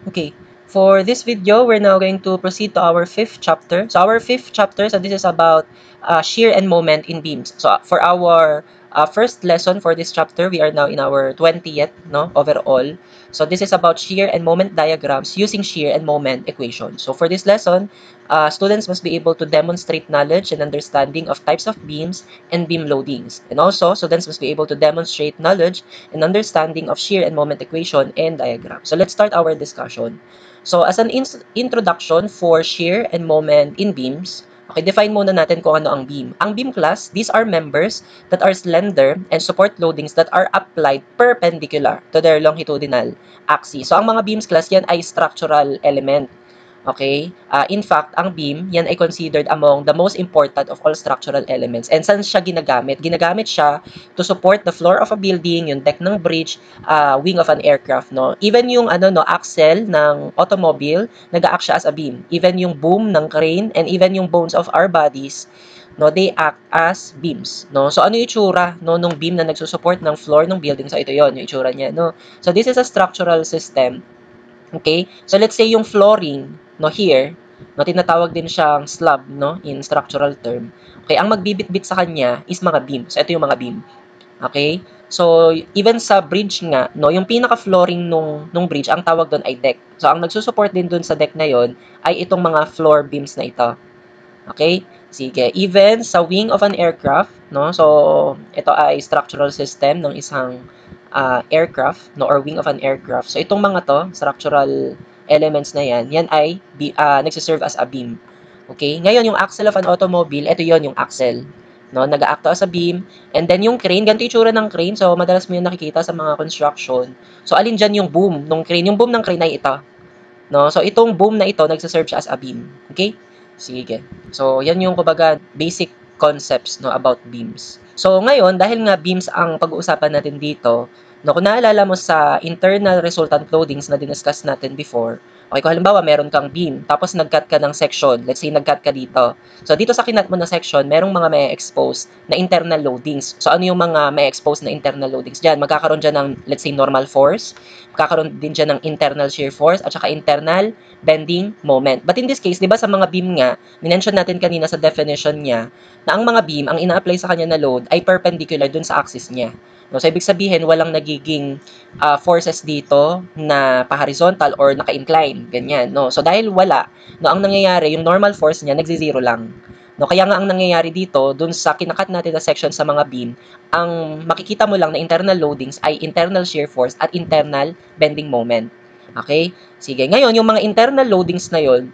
Okay, for this video, we're now going to proceed to our fifth chapter. So our fifth chapter, so this is about shear and moment in beams. So for our first lesson for this chapter, we are now in our 20th, no, overall. So this is about shear and moment diagrams using shear and moment equations. So for this lesson, students must be able to demonstrate knowledge and understanding of types of beams and beam loadings. And also, students must be able to demonstrate knowledge and understanding of shear and moment equation and diagram. So let's start our discussion. So as an introduction for shear and moment in beams, okay, define muna natin kung ano ang beam. Ang beam class, these are members that are slender and support loadings that are applied perpendicular to their longitudinal axis. So ang mga beams class, yan ay structural element. Okay? In fact, ang beam, yan ay considered among the most important of all structural elements. And saan siya ginagamit? Ginagamit siya to support the floor of a building, yung deck ng bridge, wing of an aircraft, no? Even yung axle ng automobile, nag-act siya as a beam. Even yung boom ng crane and even yung bones of our bodies, no, they act as beams, no? So ano yung itsura no nung beam na nagsusupport ng floor ng building? So ito 'yon, yung itsura niya, no? So this is a structural system. Okay? So let's say yung flooring, no, here, no, tinatawag din siyang slab, no, in structural term. Okay, ang magbibitbit sa kanya is mga beam. So ito yung mga beam. Okay? So even sa bridge nga, no, yung pinaka-flooring nung bridge, ang tawag doon ay deck. So ang nagsusupport din doon sa deck na yon ay itong mga floor beams na ito. Okay? Sige, even sa wing of an aircraft, no? So ito ay structural system ng isang aircraft, no, or wing of an aircraft. So itong mga to, structural elements na yan ay nagsiserve as a beam. Okay? Ngayon, yung axle of an automobile, ito yon yung axle. No, nag-act as a beam. And then yung crane, ganito yung tsura ng crane. So madalas mo yung nakikita sa mga construction. So alin dyan yung boom ng crane? Yung boom ng crane ay ito. No? So itong boom na ito, nagsiserve siya as a beam. Okay? Sige. So yan yung kumbaga basic concepts no about beams. So ngayon, dahil nga beams ang pag-uusapan natin dito, no, kung naalala mo sa internal resultant loadings na diniscuss natin before, okay, kung halimbawa meron kang beam, tapos nag-cut ka ng section, let's say nag-cut ka dito. So dito sa kinat mo na section, merong mga may expose na internal loadings. So ano yung mga may expose na internal loadings diyan? Magkakaroon diyan ng, let's say, normal force, magkakaroon din diyan ng internal shear force, at saka internal bending moment. But in this case, di ba sa mga beam nga, minention natin kanina sa definition niya, na ang mga beam, ang ina-apply sa kanya na load ay perpendicular dun sa axis niya. No, so ibig sabihin, walang nagiging forces dito na pa-horizontal or naka-incline, ganyan. No? So dahil wala, no, ang nangyayari, yung normal force niya, nagzi-zero lang. No, kaya nga ang nangyayari dito, dun sa kinakat natin na section sa mga beam, ang makikita mo lang na internal loadings ay internal shear force at internal bending moment. Okay? Sige, ngayon, yung mga internal loadings na yon,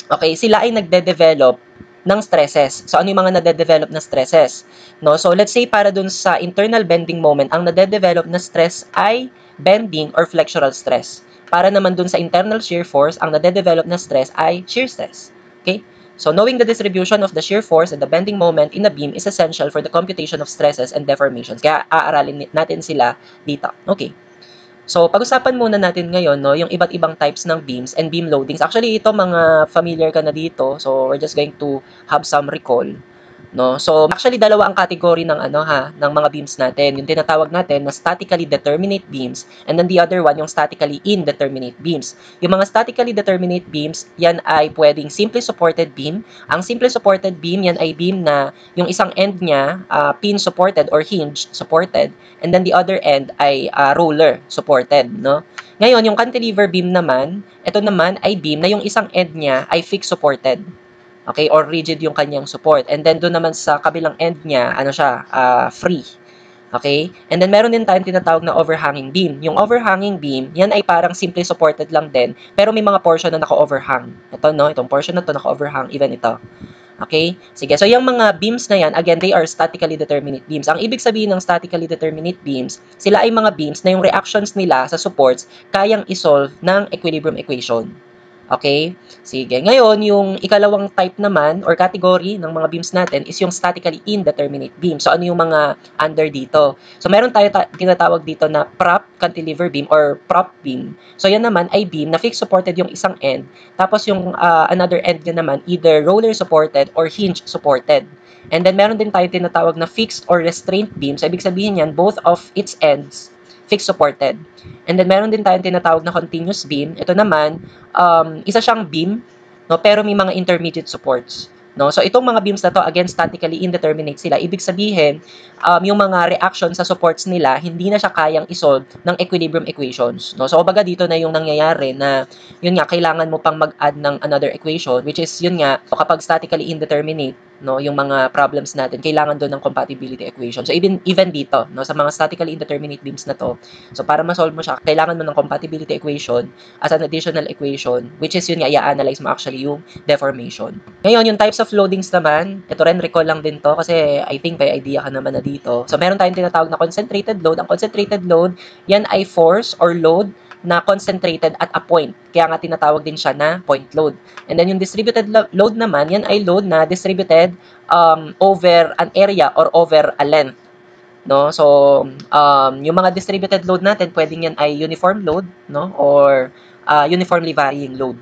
okay, sila ay nagde-develop ng stresses. So, ano yung mga nade-develop na stresses? No? So, let's say para dun sa internal bending moment, ang nade-develop na stress ay bending or flexural stress. Para naman dun sa internal shear force, ang nade-develop na stress ay shear stress. Okay? So, knowing the distribution of the shear force and the bending moment in a beam is essential for the computation of stresses and deformations. Kaya, aaralin natin sila dito. Okay. So, pag-usapan muna natin ngayon, no, yung iba't ibang types ng beams and beam loadings. Actually, ito mga familiar ka na dito. So, we're just going to have some recall. No? So, actually, dalawa ang category ng ng mga beams natin. Yung tinatawag natin na statically determinate beams, and then the other one, yung statically indeterminate beams. Yung mga statically determinate beams, yan ay pwedeng simply supported beam. Ang simply supported beam, yan ay beam na yung isang end niya, pin supported or hinge supported, and then the other end ay roller supported, no? Ngayon, yung cantilever beam naman, ito naman ay beam na yung isang end niya ay fixed supported. Okay, or rigid yung kanyang support. And then doon naman sa kabilang end niya, free. Okay? And then meron din tayong tinatawag na overhanging beam. Yung overhanging beam, yan ay parang simply supported lang din, pero may mga portion na naka-overhang. Ito, no? Itong portion na to naka-overhang, even ito. Okay? Sige, so yung mga beams na yan, again, they are statically determinate beams. Ang ibig sabihin ng statically determinate beams, sila ay mga beams na yung reactions nila sa supports kayang isolve ng equilibrium equation. Okay? Sige. Ngayon, yung ikalawang type naman or category ng mga beams natin is yung statically indeterminate beam. So, ano yung mga under dito? So, meron tayo tinatawag dito na prop cantilever beam or prop beam. So, yan naman ay beam na fixed supported yung isang end. Tapos, yung another end niya naman either roller supported or hinge supported. And then, meron din tayo tinatawag na fixed or restraint beam. So, ibig sabihin yan, both of its ends fixed supported. And then meron din tayong tinatawag na continuous beam. Ito naman, isa siyang beam, no, pero may mga intermediate supports. No? So itong mga beams na to, again, statically indeterminate sila. Ibig sabihin, yung mga reaction sa supports nila, hindi na siya kayang isolve ng equilibrium equations. No? So kumbaga dito na yung nangyayari na, yun nga, kailangan mo pang mag-add ng another equation, which is, yun nga, kapag statically indeterminate, no, yung mga problems natin, kailangan doon ng compatibility equation. So even dito, no, sa mga statically indeterminate beams na to, so para ma-solve mo siya, kailangan mo ng compatibility equation as an additional equation, which is yun nga, i-analyze mo actually yung deformation. Ngayon, yung types of loadings naman, ito rin, recall lang din to kasi I think may idea ka naman na dito. So meron tayong tinatawag na concentrated load. Ang concentrated load, yan ay force or load na concentrated at a point. Kaya nga tinatawag din siya na point load. And then yung distributed load naman, yan ay load na distributed over an area or over a length. No? So, yung mga distributed load natin, pwedeng yan ay uniform load, no? Or uniformly varying load.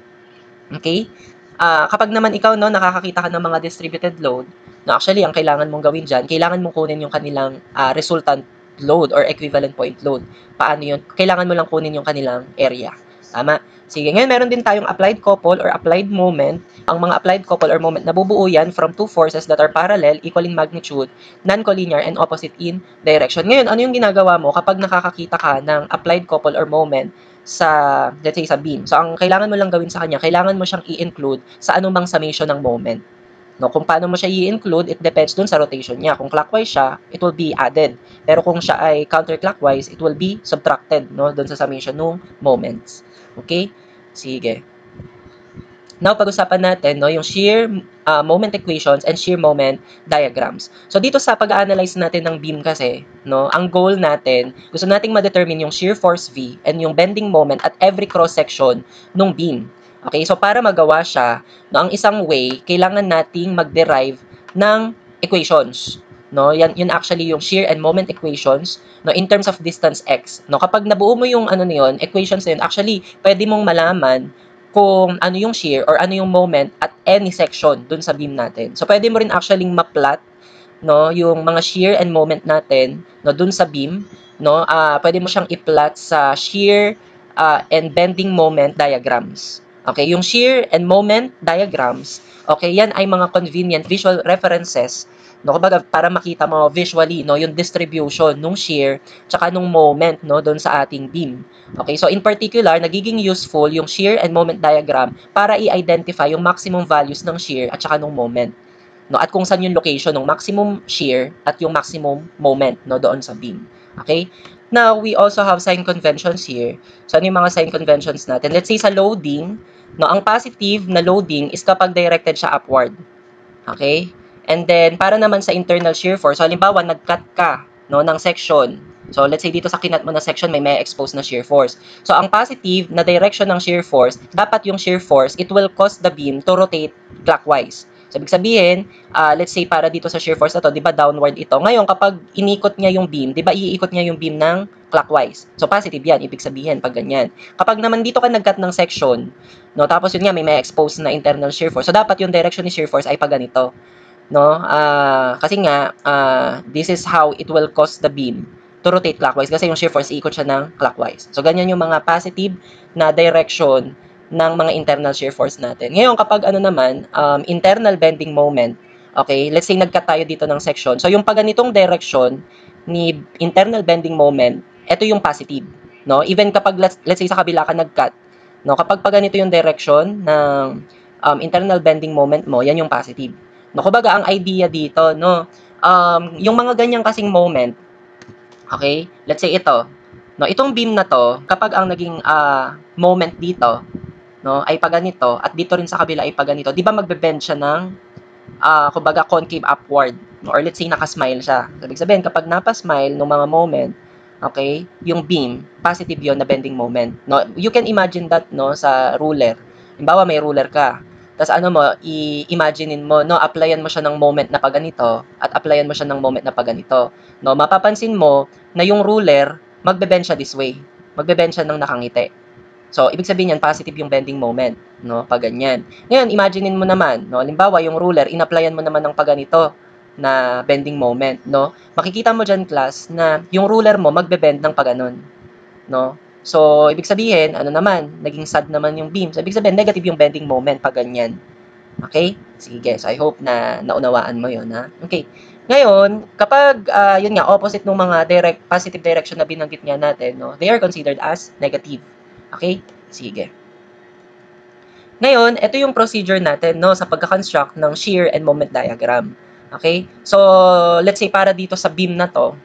Okay? Kapag naman ikaw, no, nakakakita ka ng mga distributed load, no, actually, ang kailangan mong gawin dyan, kailangan mong kunin yung kanilang resultant load or equivalent point load. Paano yun? Kailangan mo lang kunin yung kanilang area. Tama? Sige, ngayon meron din tayong applied couple or applied moment. Ang mga applied couple or moment, nabubuo yan from two forces that are parallel, equal in magnitude, non-collinear, and opposite in direction. Ngayon, ano yung ginagawa mo kapag nakakakita ka ng applied couple or moment sa, let's say, sa beam? So, ang kailangan mo lang gawin sa kanya, kailangan mo siyang i-include sa anumang summation ng moment. No, kung paano mo siya i-include, it depends dun sa rotation niya. Kung clockwise siya, it will be added. Pero kung siya ay counterclockwise, it will be subtracted, no, dun sa summation ng moments. Okay? Sige. Now, pag-usapan natin, no, yung shear moment equations and shear moment diagrams. So, dito sa pag-analyze natin ng beam kasi, no, ang goal natin, gusto nating ma-determine yung shear force V and yung bending moment at every cross-section ng beam. Okay, so para magawa siya, no, ang isang way, kailangan nating mag-derive ng equations. No, yun actually yung shear and moment equations, no, in terms of distance x. No, kapag nabuo mo yung ano niyon, equations na yun, actually pwede mong malaman kung ano yung shear or ano yung moment at any section dun sa beam natin. So pwede mo rin actually ma-plot, no, yung mga shear and moment natin, no, dun sa beam, no. Pwede mo siyang i-plot sa shear and bending moment diagrams. Okay, yung shear and moment diagrams, okay, yan ay mga convenient visual references, no, kumbaga para makita mo visually, no, yung distribution nung shear tsaka nung moment, no, doon sa ating beam. Okay, so in particular, nagiging useful yung shear and moment diagram para i-identify yung maximum values ng shear at tsaka nung moment. No, at kung saan yung location ng maximum shear at yung maximum moment, no, doon sa beam. Okay? Now, we also have sign conventions here. So, ano yung mga sign conventions natin? Let's say sa loading, no, ang positive na loading is kapag directed siya upward. Okay? And then, para naman sa internal shear force, so halimbawa, nag-cut ka, no, ng section. So, let's say dito sa kinat mo na section, may expose na shear force. So, ang positive na direction ng shear force, dapat yung shear force, it will cause the beam to rotate clockwise. So, ibig sabihin, let's say para dito sa shear force na to, di ba downward ito. Ngayon, kapag inikot niya yung beam, di ba iikot niya yung beam ng clockwise. So, positive yan, ibig sabihin, pag ganyan. Kapag naman dito ka nag-cut ng section, no, tapos yun nga, may expose na internal shear force. So, dapat yung direction ni shear force ay pag ganito. No? Kasi nga, this is how it will cause the beam to rotate clockwise kasi yung shear force iikot siya ng clockwise. So, ganyan yung mga positive na direction ng mga internal shear force natin. Ngayon, kapag ano naman, internal bending moment, okay, let's say nag-cut tayo dito ng section. So, yung pag ganitong direction ni internal bending moment, ito yung positive. No? Even kapag, let's say sa kabila ka nag-cut, no? Kapag ganito yung direction ng internal bending moment mo, yan yung positive. No? Kumbaga, ang idea dito, no, yung mga ganyang kasing moment, okay, let's say ito, no, itong beam na to, kapag ang naging moment dito, no, ay pag ganito, at dito rin sa kabila ay pag ganito, di ba magbe-bend siya ng, kumbaga, concave upward, no? Or let's say, nakasmile siya. Ibig sabihin, kapag napasmile ng mga moment, okay, yung beam, positive yon na bending moment. No? You can imagine that, no, sa ruler. Halimbawa, may ruler ka. Tapos ano mo, i-imaginein mo, no, applyan mo siya ng moment na pag ganito, at applyan mo siya ng moment na pag ganito. No, mapapansin mo na yung ruler, magbe-bend siya this way. Magbe-bend siya ng nakangiti. So, ibig sabihin yan, positive yung bending moment, no, pag ganyan. Ngayon, imaginein mo naman, no, halimbawa, yung ruler, in-applyan mo naman ng pag ganito na bending moment, no. Makikita mo dyan, class, na yung ruler mo magbe-bend ng pag ganon. no? So, ibig sabihin, ano naman, naging sad naman yung beam. So, ibig sabihin, negative yung bending moment pag ganyan. Okay? Sige. So, I hope na naunawaan mo yun, ha? Okay. Ngayon, kapag, yun nga, opposite ng mga positive direction na binanggit nga natin, no, they are considered as negative. Okay? Sige. Ngayon, ito yung procedure natin, no, sa pagka-construct ng shear and moment diagram. Okay? So, let's say para dito sa beam na to,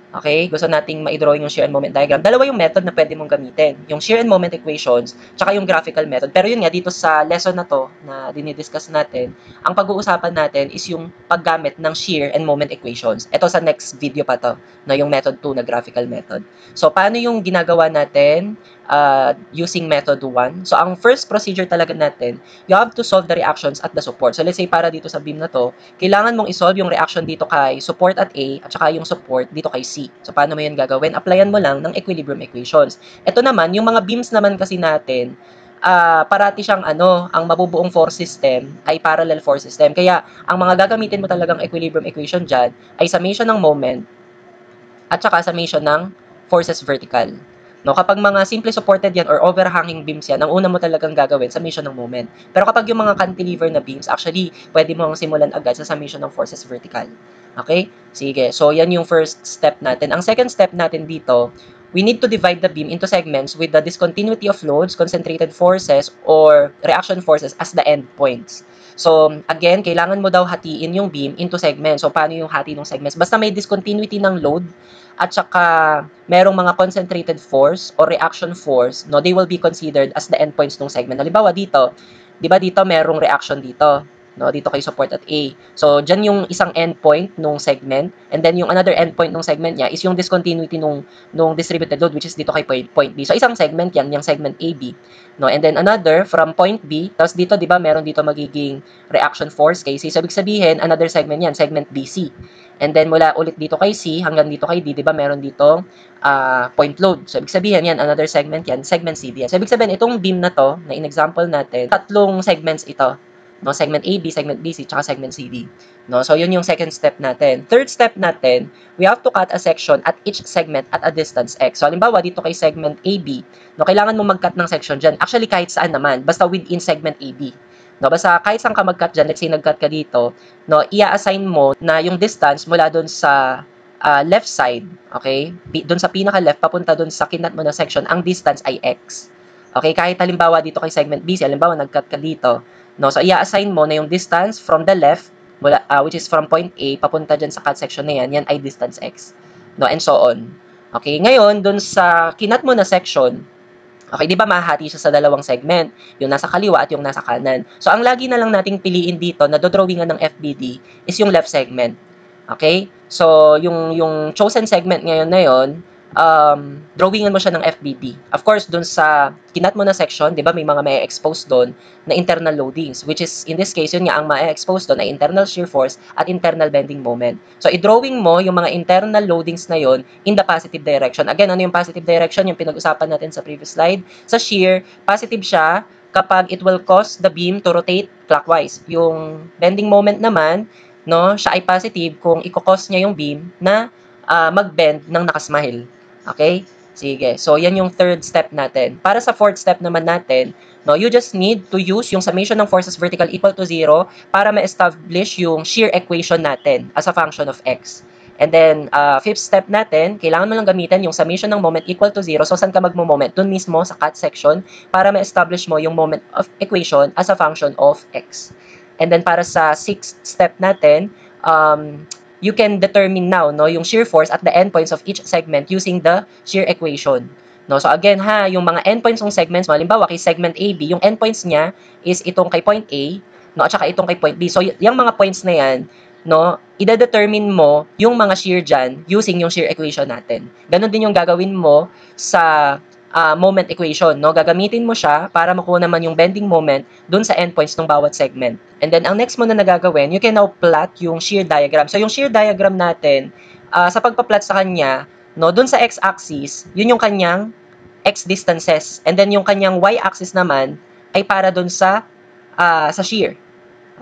okay, gusto nating ma-drawing yung shear and moment diagram. Dalawa yung method na pwede mong gamitin. Yung shear and moment equations, tsaka yung graphical method. Pero yun nga, dito sa lesson na to, na dinidiscuss natin, ang pag-uusapan natin is yung paggamit ng shear and moment equations. Ito sa next video pa to, na yung method 2 na graphical method. So, paano yung ginagawa natin using method 1? So, ang first procedure talaga natin, you have to solve the reactions at the support. So, let's say para dito sa beam na to, kailangan mong isolve yung reaction dito kay support at A at saka yung support dito kay C. So, paano mo yun gagawin? Applyan mo lang ng equilibrium equations. Ito naman, yung mga beams naman kasi natin, parati siyang ang mabubuong force system ay parallel force system. Kaya, ang mga gagamitin mo talagang equilibrium equation dyan ay summation ng moment at saka summation ng forces vertical. No, kapag mga simple supported yan or overhanging beams yan, ang una mo talagang gagawin, summation ng moment. Pero kapag yung mga cantilever na beams, actually, pwede mo simulan agad sa summation ng forces vertical. Okay? Sige. So, yan yung first step natin. Ang second step natin dito, we need to divide the beam into segments with the discontinuity of loads, concentrated forces, or reaction forces as the endpoints. So, again, kailangan mo daw hatiin yung beam into segments. So, paano yung hati ng segments? Basta may discontinuity ng load, at saka merong mga concentrated force or reaction force, no, they will be considered as the endpoints ng segment. Halimbawa dito, 'di ba dito merong reaction dito, no, dito kay support at A. So diyan yung isang endpoint ng segment, and then yung another endpoint ng segment niya is yung discontinuity nung distributed load, which is dito kay point B. So isang segment yan, yung segment AB, no, and then another from point B, tapos dito 'di ba meron dito magiging reaction force kay C. So ibig sabihin another segment yan, segment BC. And then mula ulit dito kay C hanggang dito kay D, 'di ba meron dito point load. So ibig sabihin yan, another segment yan, segment CD. So ibig sabihin itong beam na to, na in example natin, tatlong segments ito. No, segment AB, segment BC, tsaka segment CD. No, so yun yung second step natin. Third step natin, we have to cut a section at each segment at a distance x. So halimbawa dito kay segment AB, no, kailangan mo mag-cut ng section diyan. Actually kahit saan naman, basta within segment AB. No, basta kahit saan ka mag-cut dyan, let's say nag-cut ka dito, no, i-assign mo na yung distance mula doon sa left side, okay? Doon sa pinaka-left, papunta doon sa kinat mo na section, ang distance ay x. Okay, kahit halimbawa dito kay segment BC, halimbawa nag-cut ka dito, no, so i-assign mo na yung distance from the left, mula, which is from point A, papunta dyan sa cut section na yan ay distance x. No, and so on. Okay, ngayon, doon sa kinat mo na section, okay, di ba mahati siya sa dalawang segment, yung nasa kaliwa at yung nasa kanan. So, ang lagi na lang nating piliin dito na dodrawingan ng FBD is yung left segment. Okay? So, yung chosen segment ngayon na yun, drawingan mo siya ng FBD. Of course, dun sa kinat mo na section, di ba, may mga may expose doon na internal loadings, which is, in this case, yun nga, ang may expose doon ay internal shear force at internal bending moment. So, i-drawing mo yung mga internal loadings na yun in the positive direction. Again, ano yung positive direction? Yung pinag-usapan natin sa previous slide. Sa shear, positive siya kapag it will cause the beam to rotate clockwise. Yung bending moment naman, no, siya ay positive kung i-cause niya yung beam na mag-bend ng nakasmile. Okay? Sige. So, yan yung third step natin. Para sa fourth step naman natin, no, you just need to use yung summation ng forces vertical equal to 0 para ma-establish yung shear equation natin as a function of x. And then, fifth step natin, kailangan mo lang gamitin yung summation ng moment equal to 0. So, saan ka magmo-moment? Doon mismo sa cut section para ma-establish mo yung moment of equation as a function of x. And then, para sa sixth step natin, you can determine now, no, yung shear force at the endpoints of each segment using the shear equation. No, so again yung mga endpoints ng segments, halimbawa kay segment AB, yung endpoints niya is itong kay point A, no, at saka itong kay point B. So yung mga points na yan, no, ide-determine mo yung mga shear dyan using yung shear equation natin. Ganon din yung gagawin mo sa moment equation, no? Gagamitin mo siya para makuha naman yung bending moment dun sa endpoints ng bawat segment. And then, ang next mo na nagagawin, you can now plot yung shear diagram. So, yung shear diagram natin, sa pagpa-plot sa kanya, no, dun sa x-axis, yun yung kanyang x distances. And then, yung kanyang y-axis naman, ay para dun sa shear.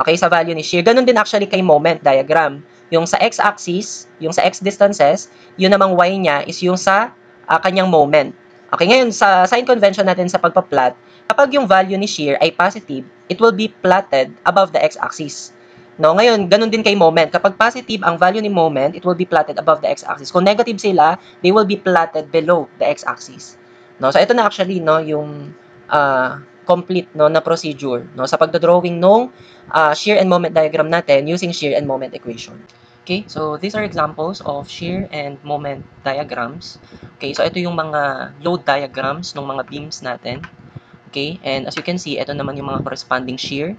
Okay, sa value ni shear. Ganun din actually kay moment diagram. Yung sa x-axis, yung sa x distances, yun namang y niya is yung sa kanyang moment. Okay, ngayon sa sign convention natin sa pagpa-plot, kapag yung value ni shear ay positive, it will be plotted above the x-axis. No, ngayon, ganun din kay moment. Kapag positive ang value ni moment, it will be plotted above the x-axis. Kung negative sila, they will be plotted below the x-axis. No, so ito na actually no yung complete no na procedure no sa pagdodrawing nung shear and moment diagram natin using shear and moment equation. Okay, so these are examples of shear and moment diagrams. Okay, so ito yung mga load diagrams ng mga beams natin. Okay, and as you can see, ito naman yung mga corresponding shear,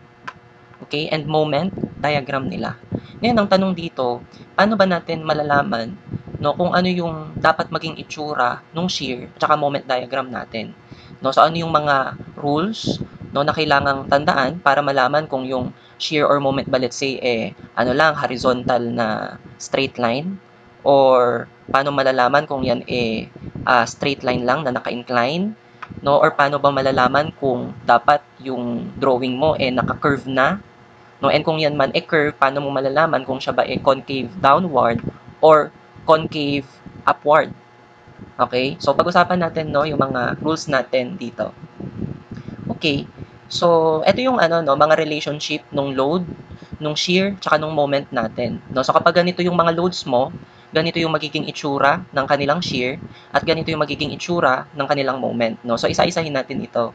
okay, and moment diagram nila. Ngayon, ang tanong dito, paano ba natin malalaman no, kung ano yung dapat maging itsura ng shear at saka moment diagram natin? No, so ano yung mga rules no, na kailangang tandaan para malaman kung yung shear or moment ba, let's say, ano lang, horizontal na straight line, or paano malalaman kung yan straight line lang na naka-incline, no, or paano ba malalaman kung dapat yung drawing mo naka-curve na, no, and kung yan man curve, paano mo malalaman kung siya ba concave downward or concave upward. Okay, so pag-usapan natin no yung mga rules natin dito. Okay, so ito yung ano no mga relationship nung load, nung shear, tsaka nung moment natin. No, so kapag ganito yung mga loads mo, ganito yung magiging itsura ng kanilang shear at ganito yung magiging itsura ng kanilang moment. No, so isa-isahin natin ito.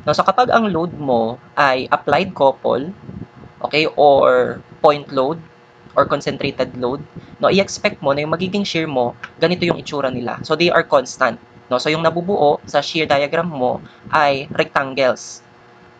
No, so kapag ang load mo ay applied couple, okay, or point load or concentrated load, no, i-expect mo na yung magiging shear mo, ganito yung itsura nila. So they are constant. No, so yung nabubuo sa shear diagram mo ay rectangles.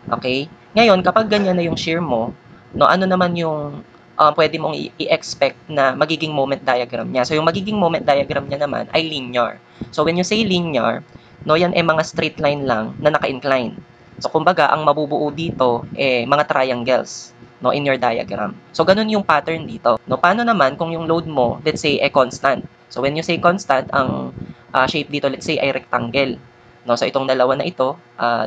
Okay? Ngayon, kapag ganyan na yung shear mo, no, ano naman yung pwede mong i-expect na magiging moment diagram niya. So yung magiging moment diagram niya naman ay linear. So when you say linear, no, yan mga straight line lang na naka-incline. So kumbaga, ang mabubuo dito mga triangles no in your diagram. So ganun yung pattern dito. No, paano naman kung yung load mo, let's say constant. So when you say constant, ang shape dito let's say ay rectangle. No, so itong dalawa na ito,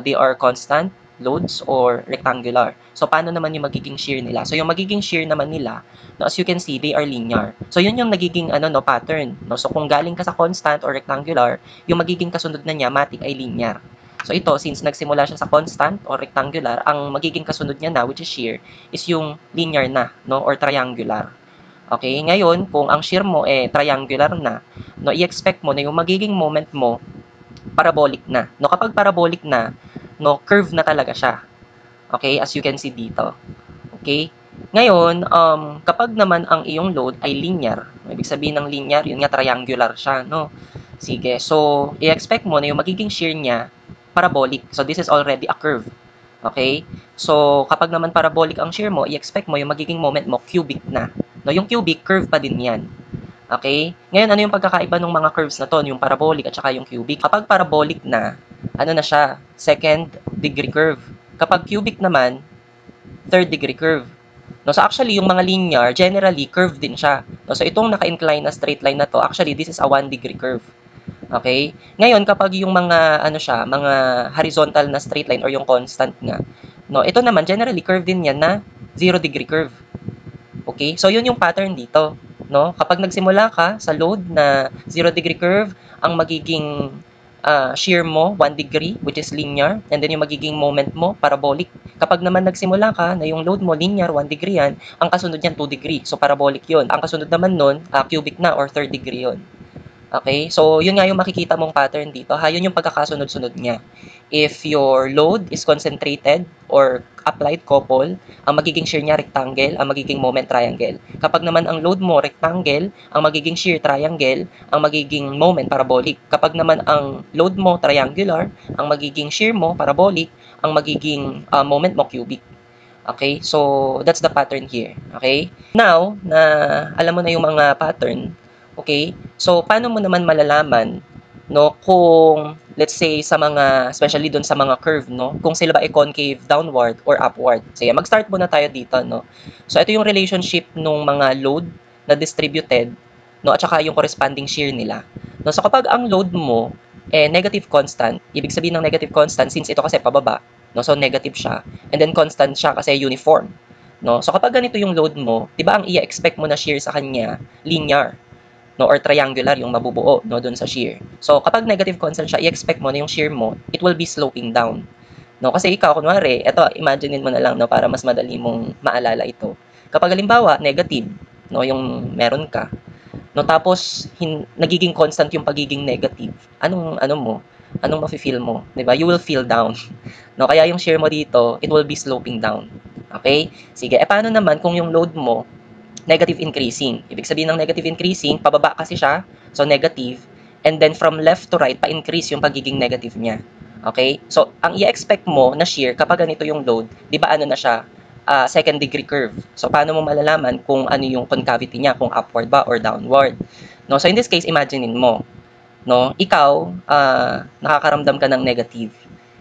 they are constant loads or rectangular. So paano naman yung magiging shear nila? So yung magiging shear naman nila, no, as you can see, they are linear. So yun yung nagiging pattern, no. So kung galing ka sa constant or rectangular, yung magiging kasunod na niya matik ay linear. So ito, since nagsimula siya sa constant or rectangular, ang magiging kasunod niya na, which is shear, is yung linear na, no, or triangular. Okay, ngayon, kung ang shear mo triangular na, no, i-expect mo na yung magiging moment mo, parabolic na. No, kapag parabolic na, no, curve na talaga siya. Okay, as you can see dito. Okay? Ngayon, kapag naman ang iyong load ay linear, ibig sabihin ng linear, yun nga triangular siya, no? Sige, so i-expect mo na yung magiging shear niya parabolic. So this is already a curve. Okay? So kapag naman parabolic ang shear mo, i-expect mo yung magiging moment mo cubic na. No, yung cubic curve pa din 'yan. Okay? Ngayon, ano yung pagkakaiba ng mga curves na to, yung parabolic at saka yung cubic? Kapag parabolic na, ano na siya? Second degree curve. Kapag cubic naman, third degree curve. No, so actually, yung mga linear, generally, curve din siya. No, so itong naka-incline na straight line na to, actually, this is a 1 degree curve. Okay? Ngayon, kapag yung mga, mga horizontal na straight line or yung constant nga, no, ito naman, generally, curve din yan na 0 degree curve. Okay? So, yun yung pattern dito. No? Kapag nagsimula ka sa load na 0 degree curve, ang magiging shear mo 1 degree, which is linear, and then yung magiging moment mo parabolic. Kapag naman nagsimula ka na yung load mo linear 1 degree yan, ang kasunod yan 2 degree, so parabolic yun. Ang kasunod naman nun cubic na or third degree yun. Okay? So, yun nga yung makikita mong pattern dito. Yun yung pagkakasunod-sunod niya. If your load is concentrated or applied couple, ang magiging shear niya rectangle, ang magiging moment triangle. Kapag naman ang load mo rectangle, ang magiging shear triangle, ang magiging moment parabolic. Kapag naman ang load mo triangular, ang magiging shear mo parabolic, ang magiging moment mo cubic. Okay? So, that's the pattern here. Okay? Now, na alam mo na yung mga pattern, okay? So, paano mo naman malalaman, no, kung, let's say, sa mga, especially dun sa mga curve, no, kung sila ba ay concave downward or upward. So, mag-start muna tayo dito, no. So, ito yung relationship nung mga load na distributed, no, at saka yung corresponding shear nila. No, so, kapag ang load mo, negative constant, ibig sabihin ng negative constant, since ito kasi pababa, no, so negative siya, and then constant siya kasi uniform. No? So, kapag ganito yung load mo, di ba ang i-expect mo na shear sa kanya, linear. no, or triangular yung mabubuo, no, dun sa shear. So kapag negative constant siya, i-expect mo na yung shear mo, it will be sloping down. No, kasi ikaw kunwari, eto imaginein mo na lang, no, para mas madali mong maalala ito. Kapag halimbawa negative, no, yung meron ka, no, tapos nagiging constant yung pagiging negative, anong mafe-feel mo, 'di ba? You will feel down. No, kaya yung shear mo dito, it will be sloping down. Okay? Sige, paano naman kung yung load mo negative increasing? Ibig sabihin ng negative increasing, pababa kasi siya, so negative, and then from left to right, pa-increase yung pagiging negative niya. Okay? So, ang i-expect mo na shear kapag ganito yung load, 'di ba ano na siya? Second degree curve. So, paano mo malalaman kung ano yung concavity niya, kung upward ba or downward? No, so in this case, imaginein mo, no, ikaw nakakaramdam ka ng negative.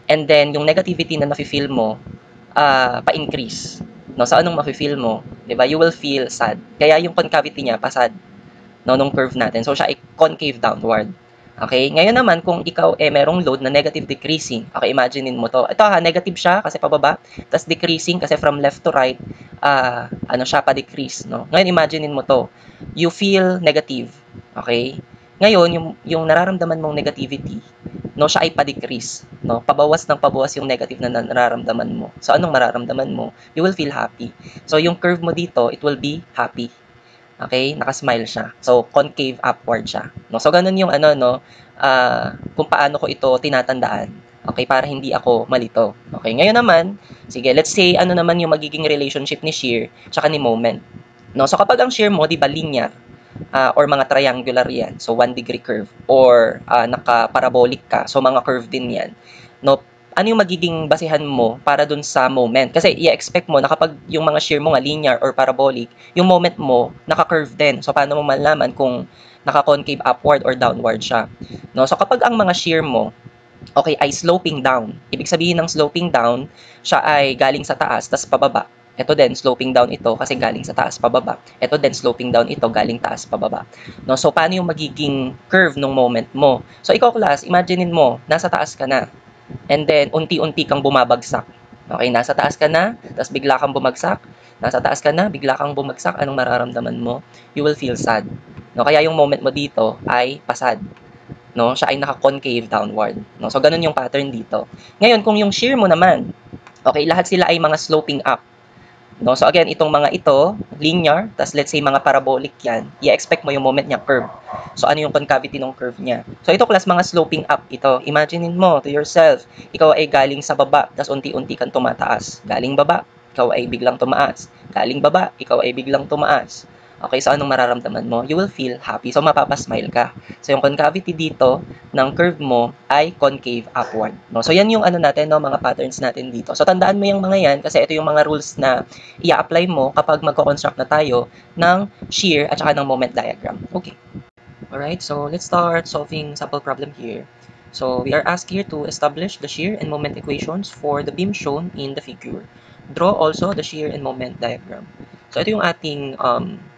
And then yung negativity na nafe-feel mo pa-increase. No, sa anong mafe-feel mo, 'di ba? You will feel sad. Kaya yung concavity niya pasad, no, nung curve natin. So siya ay concave downward. Okay? Ngayon naman kung ikaw merong load na negative decreasing. Okay, imaginein mo to. Ito negative siya kasi pababa, tapos decreasing kasi from left to right, ano siya pa-decrease, no? Ngayon imaginein mo to. You feel negative. Okay? Ngayon, yung nararamdaman mong negativity, no, siya ay pa-decrease, no? Pabawas ng pabawas yung negative na nararamdaman mo. So anong mararamdaman mo? You will feel happy. So yung curve mo dito, it will be happy. Okay? Naka-smile siya. So, concave upward siya. No? So, ganun yung kung paano ko ito tinatandaan. Okay? Para hindi ako malito. Okay? Ngayon naman, sige, let's say, ano naman yung magiging relationship ni shear tsaka ni moment. No? So, kapag ang shear mo, di ba, linear, or mga triangular yan. So, 1 degree curve. Or, naka-parabolic ka. So, mga curve din yan. No? Ano yung magiging basehan mo para dun sa moment? Kasi i-expect mo na kapag yung mga shear mo nga linear or parabolic, yung moment mo naka-curve din. So paano mo malalaman kung naka-concave upward or downward siya? No? So kapag ang mga shear mo okay ay sloping down, ibig sabihin ng sloping down, siya ay galing sa taas tas pababa. Ito din sloping down ito kasi galing sa taas pababa. Ito din sloping down ito galing taas pababa. No, so paano yung magiging curve ng moment mo? So ikaw class, imaginein mo nasa taas ka na. And then, unti-unti kang bumabagsak. Okay, nasa taas ka na, tapos bigla kang bumagsak. Nasa taas ka na, bigla kang bumagsak. Anong mararamdaman mo? You will feel sad. No, kaya yung moment mo dito ay pasad. No, siya ay naka-concave downward. No, so ganun yung pattern dito. Ngayon, kung yung shear mo naman, okay, lahat sila ay mga sloping up. No, so again, itong mga ito, linear, tas let's say mga parabolic yan, i-expect mo yung moment niya curve. So ano yung concavity ng curve niya? So ito class mga sloping up ito. Imaginein mo to yourself, ikaw ay galing sa baba, tas unti-unti kang tumataas. Galing baba, ikaw ay biglang tumaas. Galing baba, ikaw ay biglang tumaas. Okay, so anong mararamdaman mo? You will feel happy. So mapapasmile ka. So yung concavity dito ng curve mo ay concave upward. No? So yan yung ano natin, no, mga patterns natin dito. So tandaan mo yung mga yan kasi ito yung mga rules na i-apply mo kapag magko-construct na tayo ng shear at saka ng moment diagram. Okay. Alright, so let's start solving sample problem here. So we are asked here to establish the shear and moment equations for the beam shown in the figure. Draw also the shear and moment diagram. So ito yung ating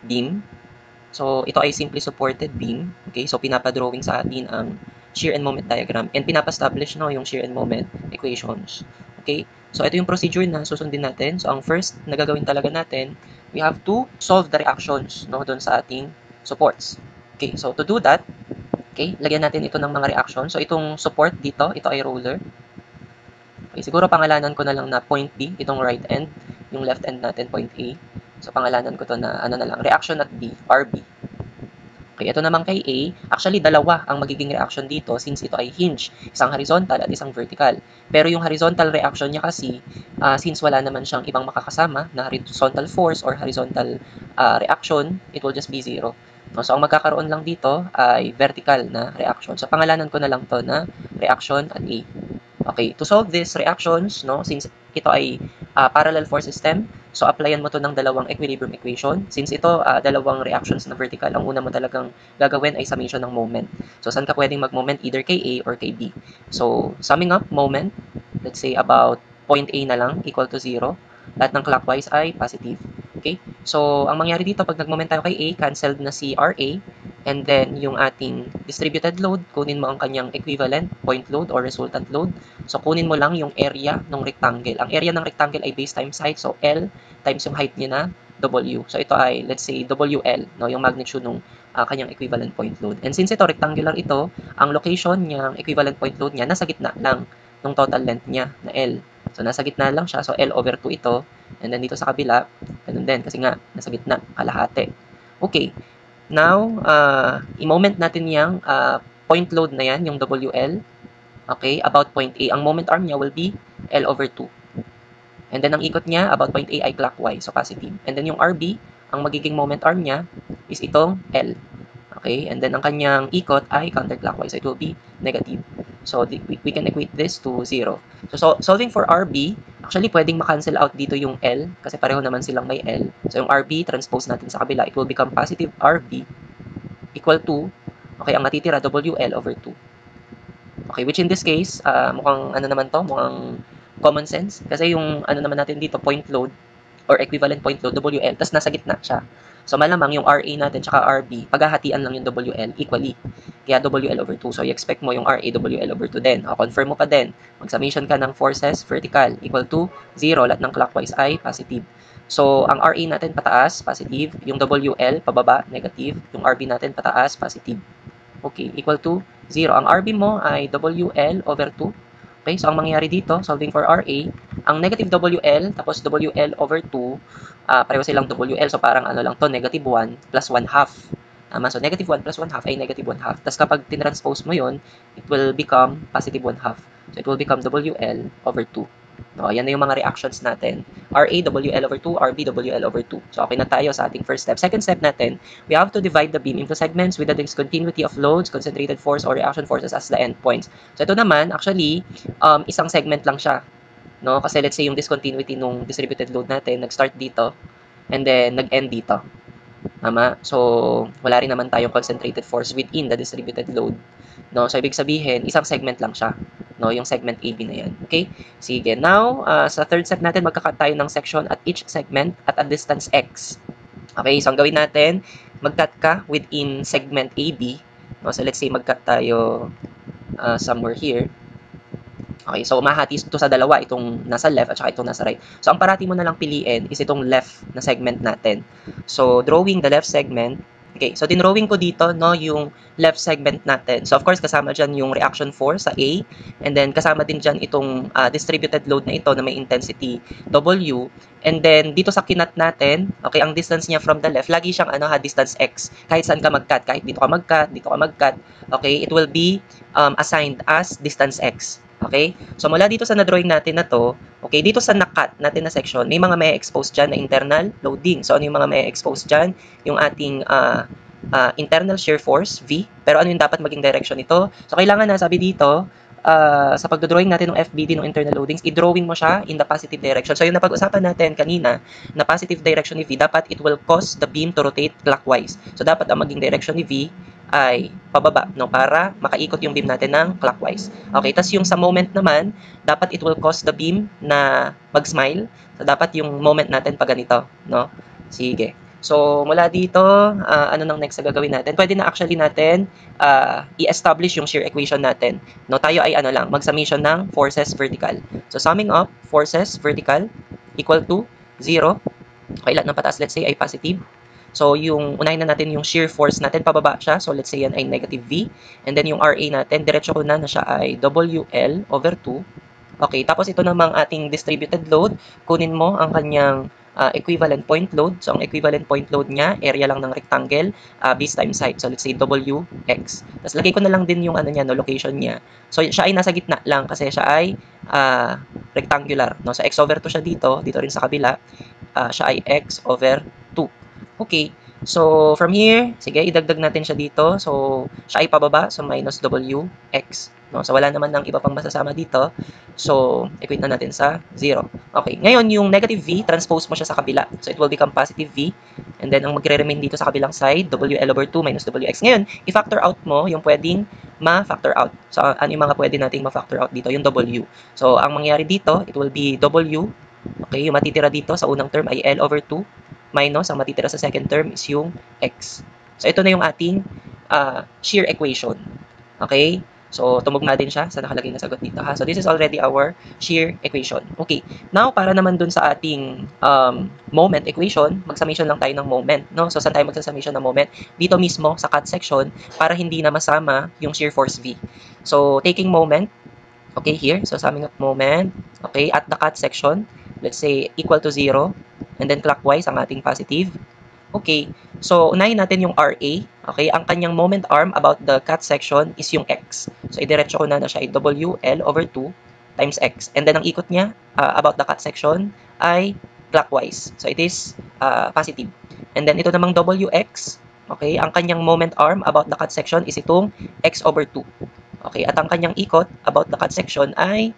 beam. So ito ay simply supported beam. Okay, so pinapadrawing sa atin ang shear and moment diagram and pinapa-establish no yung shear and moment equations. Okay, so ito yung procedure na susundin natin. So ang first na gagawin talaga natin, we have to solve the reactions no doon sa ating supports. Okay, so to do that, okay, lagyan natin ito ng mga reaction. So itong support dito, ito ay roller. Okay, siguro pangalanan ko na lang na point B, itong right end, yung left end natin point A. So pangalanan ko to na ano na lang, reaction at B, RB. Okay, ito naman kay A, actually dalawa ang magiging reaction dito since ito ay hinge, isang horizontal at isang vertical. Pero yung horizontal reaction niya kasi, since wala naman siyang ibang makakasama na horizontal force or horizontal reaction, it will just be 0. So ang magkakaroon lang dito ay vertical na reaction. So pangalanan ko na lang to na reaction at A. Okay, to solve these reactions, no, since ito ay parallel force system, so applyan mo to ng dalawang equilibrium equation. Since ito dalawang reactions na vertical, ang una mo talagang gagawin ay summation ng moment. So saan ka pwedeng mag-moment? Either kay A or kay B. So summing up moment, let's say about point A na lang equal to 0. Lahat ng clockwise ay positive. Okay? So ang mangyari dito pag nag-moment tayo kay A, canceled na si RA. And then, yung ating distributed load, kunin mo ang kanyang equivalent, point load or resultant load. So, kunin mo lang yung area ng rectangle. Ang area ng rectangle ay base times height. So, L times yung height niya na W. So ito ay, let's say, WL, no, yung magnitude ng kanyang equivalent point load. And since ito rectangular ito, ang location niyang equivalent point load niya nasa gitna lang ng total length niya na L. So nasa gitna lang siya, so L over 2 ito. And then dito sa kabila, ganun din kasi nga nasa gitna, kalahati. Okay. Now, i-moment natin yung point load na yan, yung WL. Okay, about point A. Ang moment arm niya will be L over 2. And then, ang ikot niya, about point A ay clockwise, so positive. And then, yung RB, ang magiging moment arm niya is itong L. Okay, and then, ang kanyang ikot ay counterclockwise, so it will be negative. So, we can equate this to 0. So, solving for RB, actually, pwedeng makancel out dito yung L, kasi pareho naman silang may L. So, yung RB, transpose natin sa kabila, it will become positive RB equal to, okay, ang natitira, WL over 2. Okay, which in this case, mukhang ano naman to, mukhang common sense. Kasi yung ano naman natin dito, point load or equivalent point load, WL, tas nasa gitna siya. So malamang yung RA natin tsaka RB, paghahatian lang yung WL equally. Kaya WL over 2. So you expect mo yung RA WL over 2 din. O, confirm mo pa din. Mag-summation ka ng forces vertical equal to 0. Lahat ng clockwise ay positive. So ang RA natin pataas, positive. Yung WL pababa, negative. Yung RB natin pataas, positive. Okay, equal to 0. Ang RB mo ay WL over 2. Okay, so ang mangyayari dito, solving for RA, ang negative WL tapos WL over 2, pareho silang WL. So parang ano lang to, negative 1 plus 1 half. So negative 1 plus 1 half ay negative 1 half. Tapos kapag tinranspose mo yon, it will become positive 1 half. So it will become WL over 2. No, yan na yung mga reactions natin. RA, WL over 2, RB, WL over 2. So, okay na tayo sa ating first step. Second step natin, we have to divide the beam into segments with the discontinuity of loads, concentrated force, or reaction forces as the endpoints. So, ito naman, actually, isang segment lang siya. No? Kasi let's say yung discontinuity nung distributed load natin, nag-start dito, and then nag-end dito. Tama? So, wala rin naman tayong concentrated force within the distributed load. No? So, ibig sabihin, isang segment lang siya. No? Yung segment AB na yan. Okay? Sige. Now, sa third step natin, magkakat tayo ng section at each segment at a distance X. Okay? So, ang gawin natin, mag-cut ka within segment AB. No? So, let's say, mag-cut tayo somewhere here. Okay, so mahati ito sa dalawa, itong nasa left at saka itong nasa right. So, ang parati mo na lang piliin is itong left na segment natin. So, drawing the left segment. Okay, so dinrawing ko dito, no, yung left segment natin. So, of course, kasama dyan yung reaction force sa A. And then, kasama din dyan itong distributed load na ito na may intensity W. And then, dito sa kinat natin, okay, ang distance niya from the left, lagi siyang distance X. Kahit saan ka mag-cut, kahit dito ka mag-cut, dito ka mag-cut, okay, it will be assigned as distance X. Okay? So, mula dito sa na-drawing natin na to, okay, dito sa na-cut natin na section, may mga may expose dyan na internal loading. So, ano yung mga may expose dyan? Yung ating internal shear force, V. Pero ano yung dapat maging direction nito? So, kailangan na, sabi dito, sa pagdodrawing natin ng FBD ng internal loadings, i-drawing mo siya in the positive direction. So, yung napag-usapan natin kanina, na positive direction ni V, dapat it will cause the beam to rotate clockwise. So, dapat ang maging direction ni V ay pababa, no, para makaikot yung beam natin ng clockwise. Okay, tas yung sa moment naman, dapat it will cause the beam na mag-smile. So, dapat yung moment natin pa ganito, no? Sige. So, mula dito, ano nang next na gagawin natin? Pwede na actually natin i-establish yung shear equation natin. No, tayo ay ano lang, mag-summation ng forces vertical. So, summing up forces vertical equal to 0. Okay, lahat ng pataas, let's say, ay positive. So, yung unahin na natin yung shear force natin, pababa siya. So, let's say yan ay negative V. And then, yung RA natin, diretso ko na siya ay WL over 2. Okay, tapos ito namang ating distributed load. Kunin mo ang kanyang equivalent point load. So, ang equivalent point load niya, area lang ng rectangle, base times height. So, let's say WX. Tapos, lagay ko na lang din yung ano niya, no, location niya. So, siya ay nasa gitna lang kasi siya ay rectangular. No? So, X over 2 siya dito rin sa kabila. Siya ay X over 2. Okay, so from here, sige, idagdag natin siya dito. So, siya ay pababa, so minus WX. No? So, wala naman ng iba pang masasama dito. So, equate na natin sa 0. Okay, ngayon yung negative V, transpose mo siya sa kabila. So, it will become positive V. And then, ang magre-remain dito sa kabilang side, WL over 2 minus WX. Ngayon, i-factor out mo yung pwedeng ma-factor out. So, ano yung mga pwede nating ma-factor out dito? Yung W. So, ang mangyayari dito, it will be W. Okay, yung matitira dito sa unang term ay L over 2. Minus, ang matitira sa second term is yung X. So, ito na yung ating shear equation. Okay? So, tumugma din siya sa nakalagay na sagot dito ha. So, this is already our shear equation. Okay. Now, para naman dun sa ating moment equation, mag-summation lang tayo ng moment. No? So, saan tayo mag-summation ng moment? Dito mismo sa cut section para hindi na masama yung shear force V. So, taking moment, okay, here. So, summing up moment, okay, at the cut section, let's say equal to 0, and then clockwise ang ating positive. Okay, so unahin natin yung RA. Okay, ang kanyang moment arm about the cut section is yung X. So, idiretso ko na siya ay WL over 2 times X. And then, ang ikot niya about the cut section ay clockwise. So, it is positive. And then, ito namang WX. Okay, ang kanyang moment arm about the cut section is itong X over 2. Okay, at ang kanyang ikot about the cut section ay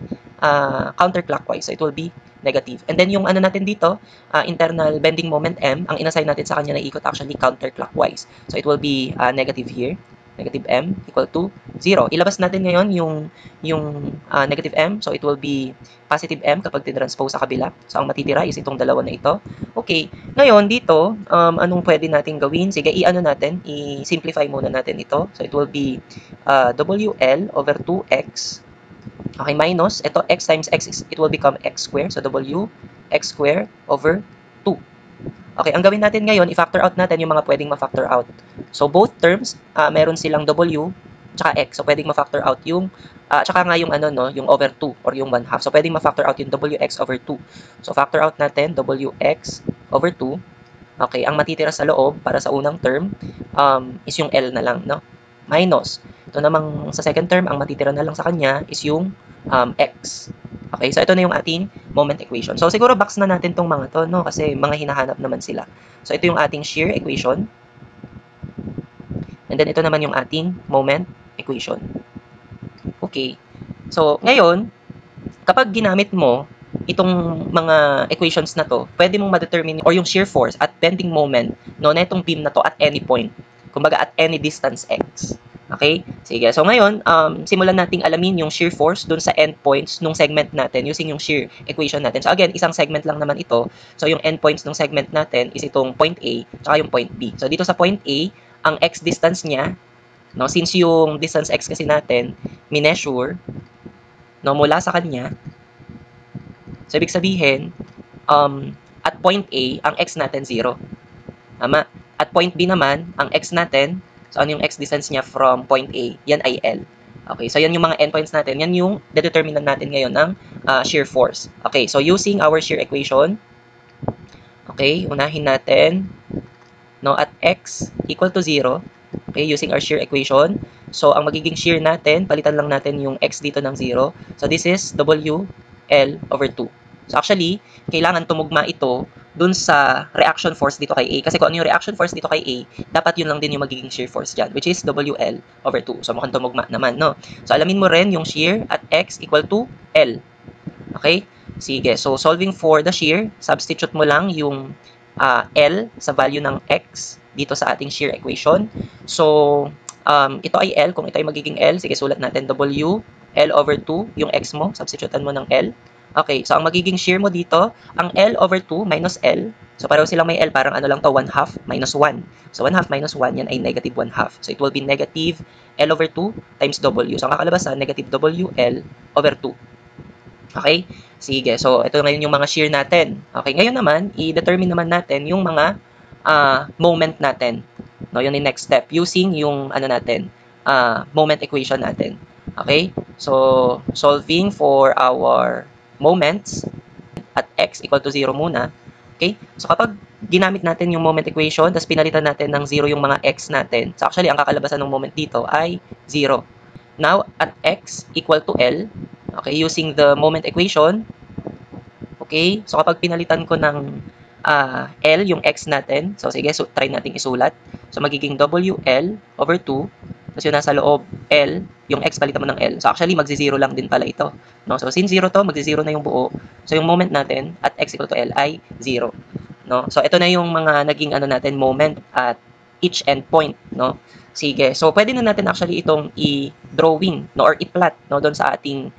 counterclockwise. So, it will be negative. And then yung ano natin dito, internal bending moment M, ang inassign natin sa kanya na ikot actually counterclockwise. So it will be negative here, negative M equal to 0. Ilabas natin ngayon yung negative M, so it will be positive M kapag tinranspose sa kabila. So ang matitira is itong dalawa na ito. Okay, ngayon dito, anong pwede natin gawin? Sige, i-ano natin, i-simplify muna natin ito. So it will be WL over 2X. Okay, minus, ito x times x, it will become x squared. So, w x squared over 2. Okay, ang gawin natin ngayon, i-factor out natin yung mga pwedeng ma-factor out. So, both terms, meron silang w tsaka x. So, pwedeng ma-factor out yung, tsaka nga yung ano, no, yung over 2 or yung 1/2. So, pwedeng ma-factor out yung wx over 2. So, factor out natin wx over 2. Okay, ang matitira sa loob para sa unang term is yung L na lang, no? Minus. Ito namang sa second term, ang matitira na lang sa kanya is yung x. Okay, so ito na yung ating moment equation. So siguro box na natin tong mga to, no? Kasi mga hinahanap naman sila. So ito yung ating shear equation. And then ito naman yung ating moment equation. Okay. So ngayon, kapag ginamit mo itong mga equations na to, pwede mong ma-determine or yung shear force at bending moment no na itong beam na to at any point. Kumbaga at any distance x. Okay? Sige. So ngayon, simulan nating alamin yung shear force dun sa endpoints nung segment natin using yung shear equation natin. So again, isang segment lang naman ito. So yung endpoints ng segment natin is itong point A tsaka yung point B. So dito sa point A, ang x distance niya, no, since yung distance x kasi natin, mineasure, no, mula sa kanya. So ibig sabihin, at point A, ang x natin 0. Tama? At point B naman, ang x natin, so ano yung x distance niya from point A? Yan ay L. Okay, so yan yung mga endpoints natin. Yan yung determinant natin ngayon ng shear force. Okay, so using our shear equation, okay, unahin natin, no, at x equal to 0, okay, using our shear equation. So, ang magiging shear natin, palitan lang natin yung x dito ng 0. So, this is WL over 2. So, actually, kailangan tumugma ito dun sa reaction force dito kay A. Kasi kung ano yung reaction force dito kay A, dapat yun lang din yung magiging shear force dyan, which is WL over 2. So, mukhang tumugma naman, no? So, alamin mo rin yung shear at x equal to L. Okay? Sige. So, solving for the shear, substitute mo lang yung L sa value ng x dito sa ating shear equation. So, ito ay L. Kung ito ay magiging L, sige, sulat natin W, L over 2, yung x mo, substitutean mo ng L. Okay, so ang magiging shear mo dito, ang L over 2 minus L. So pareho silang may L, parang ano lang to, 1/2 minus 1. So 1/2 minus 1, yan ay negative 1/2. So it will be negative L over 2 times W. So ang kakalabasan, negative WL over 2. Okay? Sige, so ito ngayon yung mga shear natin. Okay, ngayon naman, i-determine naman natin yung mga moment natin. No, yun yung next step using yung ano natin, moment equation natin. Okay? So solving for our moments at x equal to 0 muna. Okay? So kapag ginamit natin yung moment equation, tapos pinalitan natin ng 0 yung mga x natin. So actually, ang kakalabasan ng moment dito ay 0. Now, at x equal to L, okay, using the moment equation, okay, so kapag pinalitan ko ng L, yung x natin, so sige, so try natin isulat. So magiging WL over 2, tapos yung nasa loob, L, yung x palitan mo ng L. So actually, magzi-0 lang din pala ito. No? So since 0 to, magzi-0 na yung buo. So yung moment natin at x equal to L ay 0. No? So ito na yung mga naging ano natin, moment at each endpoint. No? Sige, so pwede na natin actually itong i-drawing, no, or i-plot, no, doon sa ating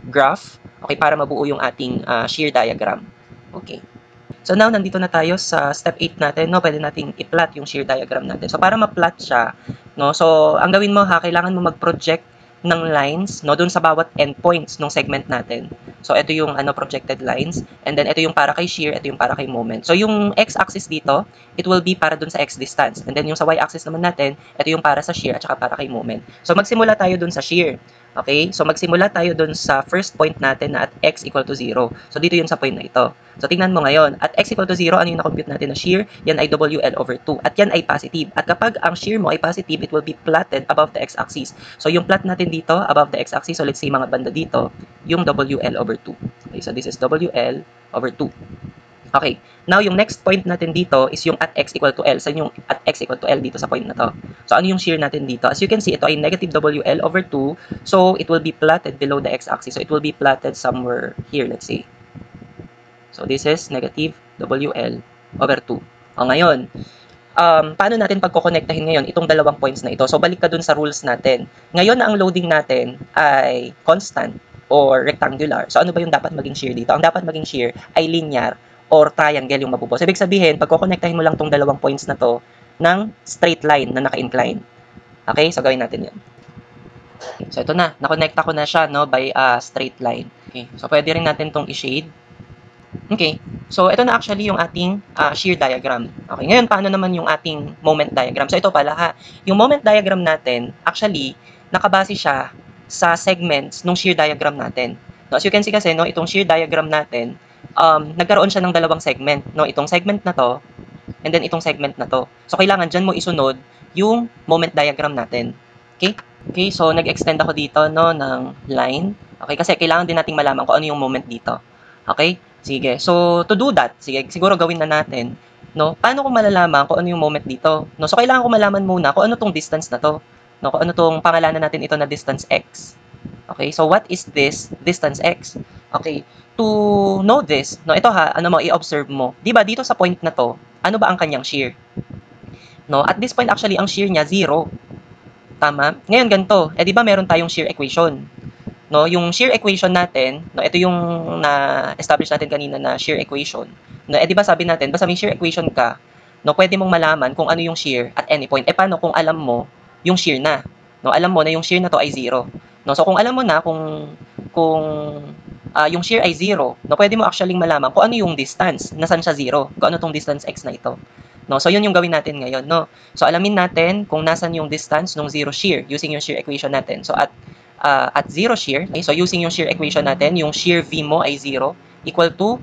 graph, okay, para mabuo yung ating shear diagram. Okay. So now, nandito na tayo sa step 8 natin, no? Pwede nating i-plot yung shear diagram natin. So para ma-plot siya, no? So ang gawin mo ha, kailangan mo mag-project ng lines, no, dun sa bawat endpoints ng segment natin. So, ito yung projected lines. And then, ito yung para kay shear, ito yung para kay moment. So, yung x-axis dito, it will be para dun sa x distance. And then, yung sa y-axis naman natin, ito yung para sa shear at saka para kay moment. So, magsimula tayo dun sa shear. Okay? So, magsimula tayo dun sa first point natin na at x equal to 0. So, dito yun sa point na ito. So, tingnan mo ngayon. At x equal to 0, ano yung na-compute natin na shear? Yan ay WL over 2. At yan ay positive. At kapag ang shear mo ay positive, it will be plotted above the x-axis. So, yung plot natin dito, above the x-axis, so let's say mga banda dito, yung WL over 2. Okay, so this is WL over 2. Okay, now yung next point natin dito is yung at x equal to L. Saan yung at x equal to L dito sa point na to? So, ano yung shear natin dito? As you can see, ito ay negative WL over 2. So, it will be plotted below the x-axis. So, it will be plotted somewhere here, let's say. So, this is negative WL over 2. O, ngayon, paano natin pagkokonektahin ngayon itong dalawang points na ito? So, balik ka dun sa rules natin. Ngayon na ang loading natin ay constant or rectangular. So, ano ba yung dapat maging shear dito? Ang dapat maging shear ay linear or triangle yung mabubuo. So, ibig sabihin, pagkokonektahin mo lang itong dalawang points na to ng straight line na naka-incline. Okay? So, gawin natin yan. So, ito na. Nakonekta ko na siya no, by a straight line. Okay. So, pwede rin natin itong i-shade. Okay. So, ito na actually yung ating shear diagram. Okay. Ngayon, paano naman yung ating moment diagram? So, ito pala ha. Yung moment diagram natin, actually, nakabase siya sa segments ng shear diagram natin. No, as you can see kasi, no, itong shear diagram natin, nagkaroon siya ng dalawang segment. No, itong segment na to, and then itong segment na to. So, kailangan dyan mo isunod yung moment diagram natin. Okay? Okay, so nag-extend ako dito no, ng line. Okay, kasi kailangan din nating malaman kung ano yung moment dito. Okay? Sige. So, to do that, sige, siguro gawin na natin. No? Paano ko malalaman kung ano yung moment dito? No? So, kailangan ko malaman muna kung ano tong distance na to. No? Kung ano tong pangalanan natin ito na distance x. Okay, so what is this distance x? Okay, to know this, no, ito ha, ano mo, i-observe mo. Di ba dito sa point na to, ano ba ang kanyang shear? No, at this point actually, ang shear niya, 0. Tama? Ngayon ganito, di ba meron tayong shear equation? No, yung shear equation natin, no, ito yung na-establish natin kanina na shear equation. No, di ba sabi natin, basta may shear equation ka, no, pwede mong malaman kung ano yung shear at any point. Paano kung alam mo yung shear na? No, alam mo na yung shear na to ay 0. No, so kung alam mo na kung yung shear ay 0, no, pwede mo actually malaman kung ano yung distance, nasan siya 0, kung ano tong distance x na ito. No, so yun yung gawin natin ngayon, no. So alamin natin kung nasan yung distance ng 0 shear using yung shear equation natin. So at 0 shear, okay, so using yung shear equation natin, yung shear V mo ay 0 equal to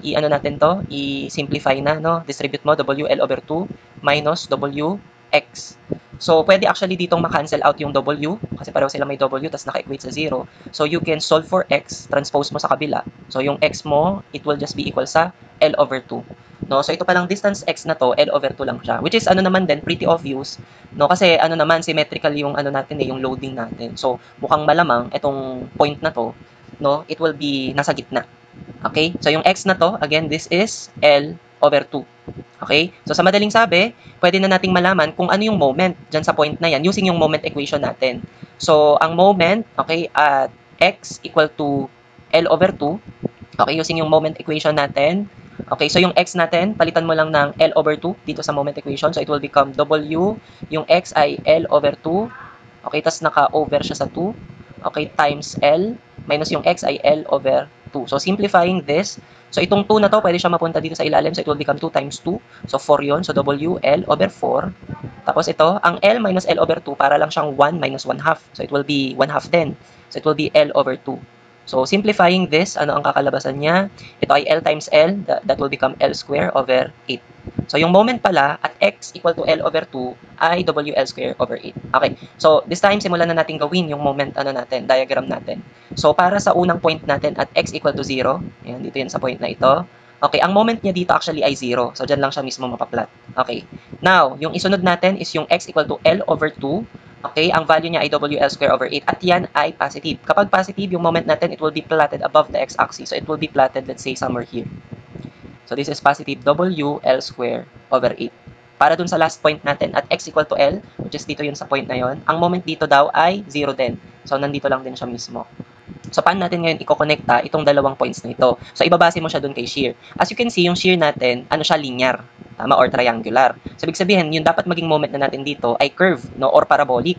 i-ano natin to, i-simplify na, no, distribute mo WL over 2 minus WX. So, pwede actually ditong ma-cancel out yung W kasi pareho sila may W tapos naka-equate sa 0. So, you can solve for X, transpose mo sa kabila. So, yung X mo, it will just be equal sa L over 2. No? So, ito palang distance X na to, L over 2 lang siya. Which is, ano naman din, pretty obvious. No? Kasi, ano naman, symmetrical yung ano natin yung loading natin. So, mukhang malamang, itong point na to, no, it will be nasa gitna. Okay? So, yung X na to, again, this is L over 2. Okay? So, sa madaling sabi, pwede na nating malaman kung ano yung moment dyan sa point na yan using yung moment equation natin. So, ang moment, okay, at x equal to L over 2, okay, using yung moment equation natin. Okay, so yung x natin, palitan mo lang ng L over 2 dito sa moment equation. So, it will become W, yung x ay L over 2. Okay, tas naka-over siya sa 2. Okay, times L, minus yung x ay L over 2. So, simplifying this, so itong 2 na to, pwede siya mapunta dito sa ilalim. So, it will become 2 times 2. So, 4 yun. So, W, L over 4. Tapos ito, ang L minus L over 2, para lang siyang 1 minus 1 half. So, it will be 1 half din. So, it will be L over 2. So, simplifying this, ano ang kakalabasan niya? Ito ay L times L, that will become L square over 8. So, yung moment pala at x equal to L over 2 ay WL square over 8. Okay, so this time, simulan na natin gawin yung moment natin, diagram natin. So, para sa unang point natin at x equal to 0, yan, dito yan sa point na ito. Okay, ang moment niya dito actually ay 0. So, dyan lang siya mismo mapaplat. Okay, now, yung isunod natin is yung x equal to L over 2. Okay, ang value niya ay WL square over 8 at yan ay positive. Kapag positive, yung moment natin, it will be plotted above the x-axis. So, it will be plotted, let's say, somewhere here. So, this is positive WL square over 8. Para dun sa last point natin at x equal to L, which is dito yun sa point na yun, ang moment dito daw ay 0 din. So, nandito lang din siya mismo. So, paano natin ngayon i-connecta itong dalawang points na ito? So, ibabase mo siya dun kay shear. As you can see, yung shear natin, ano siya, linear. tama, or triangular. So ibig sabihin, yung dapat maging moment na natin dito ay curve, no, or parabolic,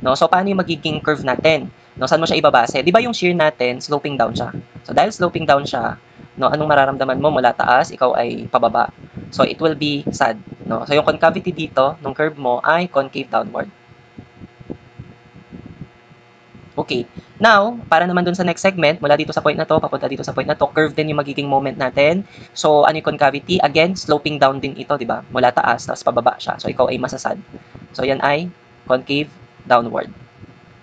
no. So paano yung magiging curve natin? No, saan mo siya ibabase? 'Di ba yung shear natin sloping down siya? So dahil sloping down siya, no, anong mararamdaman mo mula taas, ikaw ay pababa. So it will be sad, no. So yung concavity dito ng curve mo ay concave downward. Okay. Now, para naman dun sa next segment, mula dito sa point na to, papunta dito sa point na to, curve din yung magiging moment natin. So, ano yung concavity? Again, sloping down din ito, di ba? Mula taas, tapos pababa siya. So, ikaw ay masasad. So, yan ay concave downward.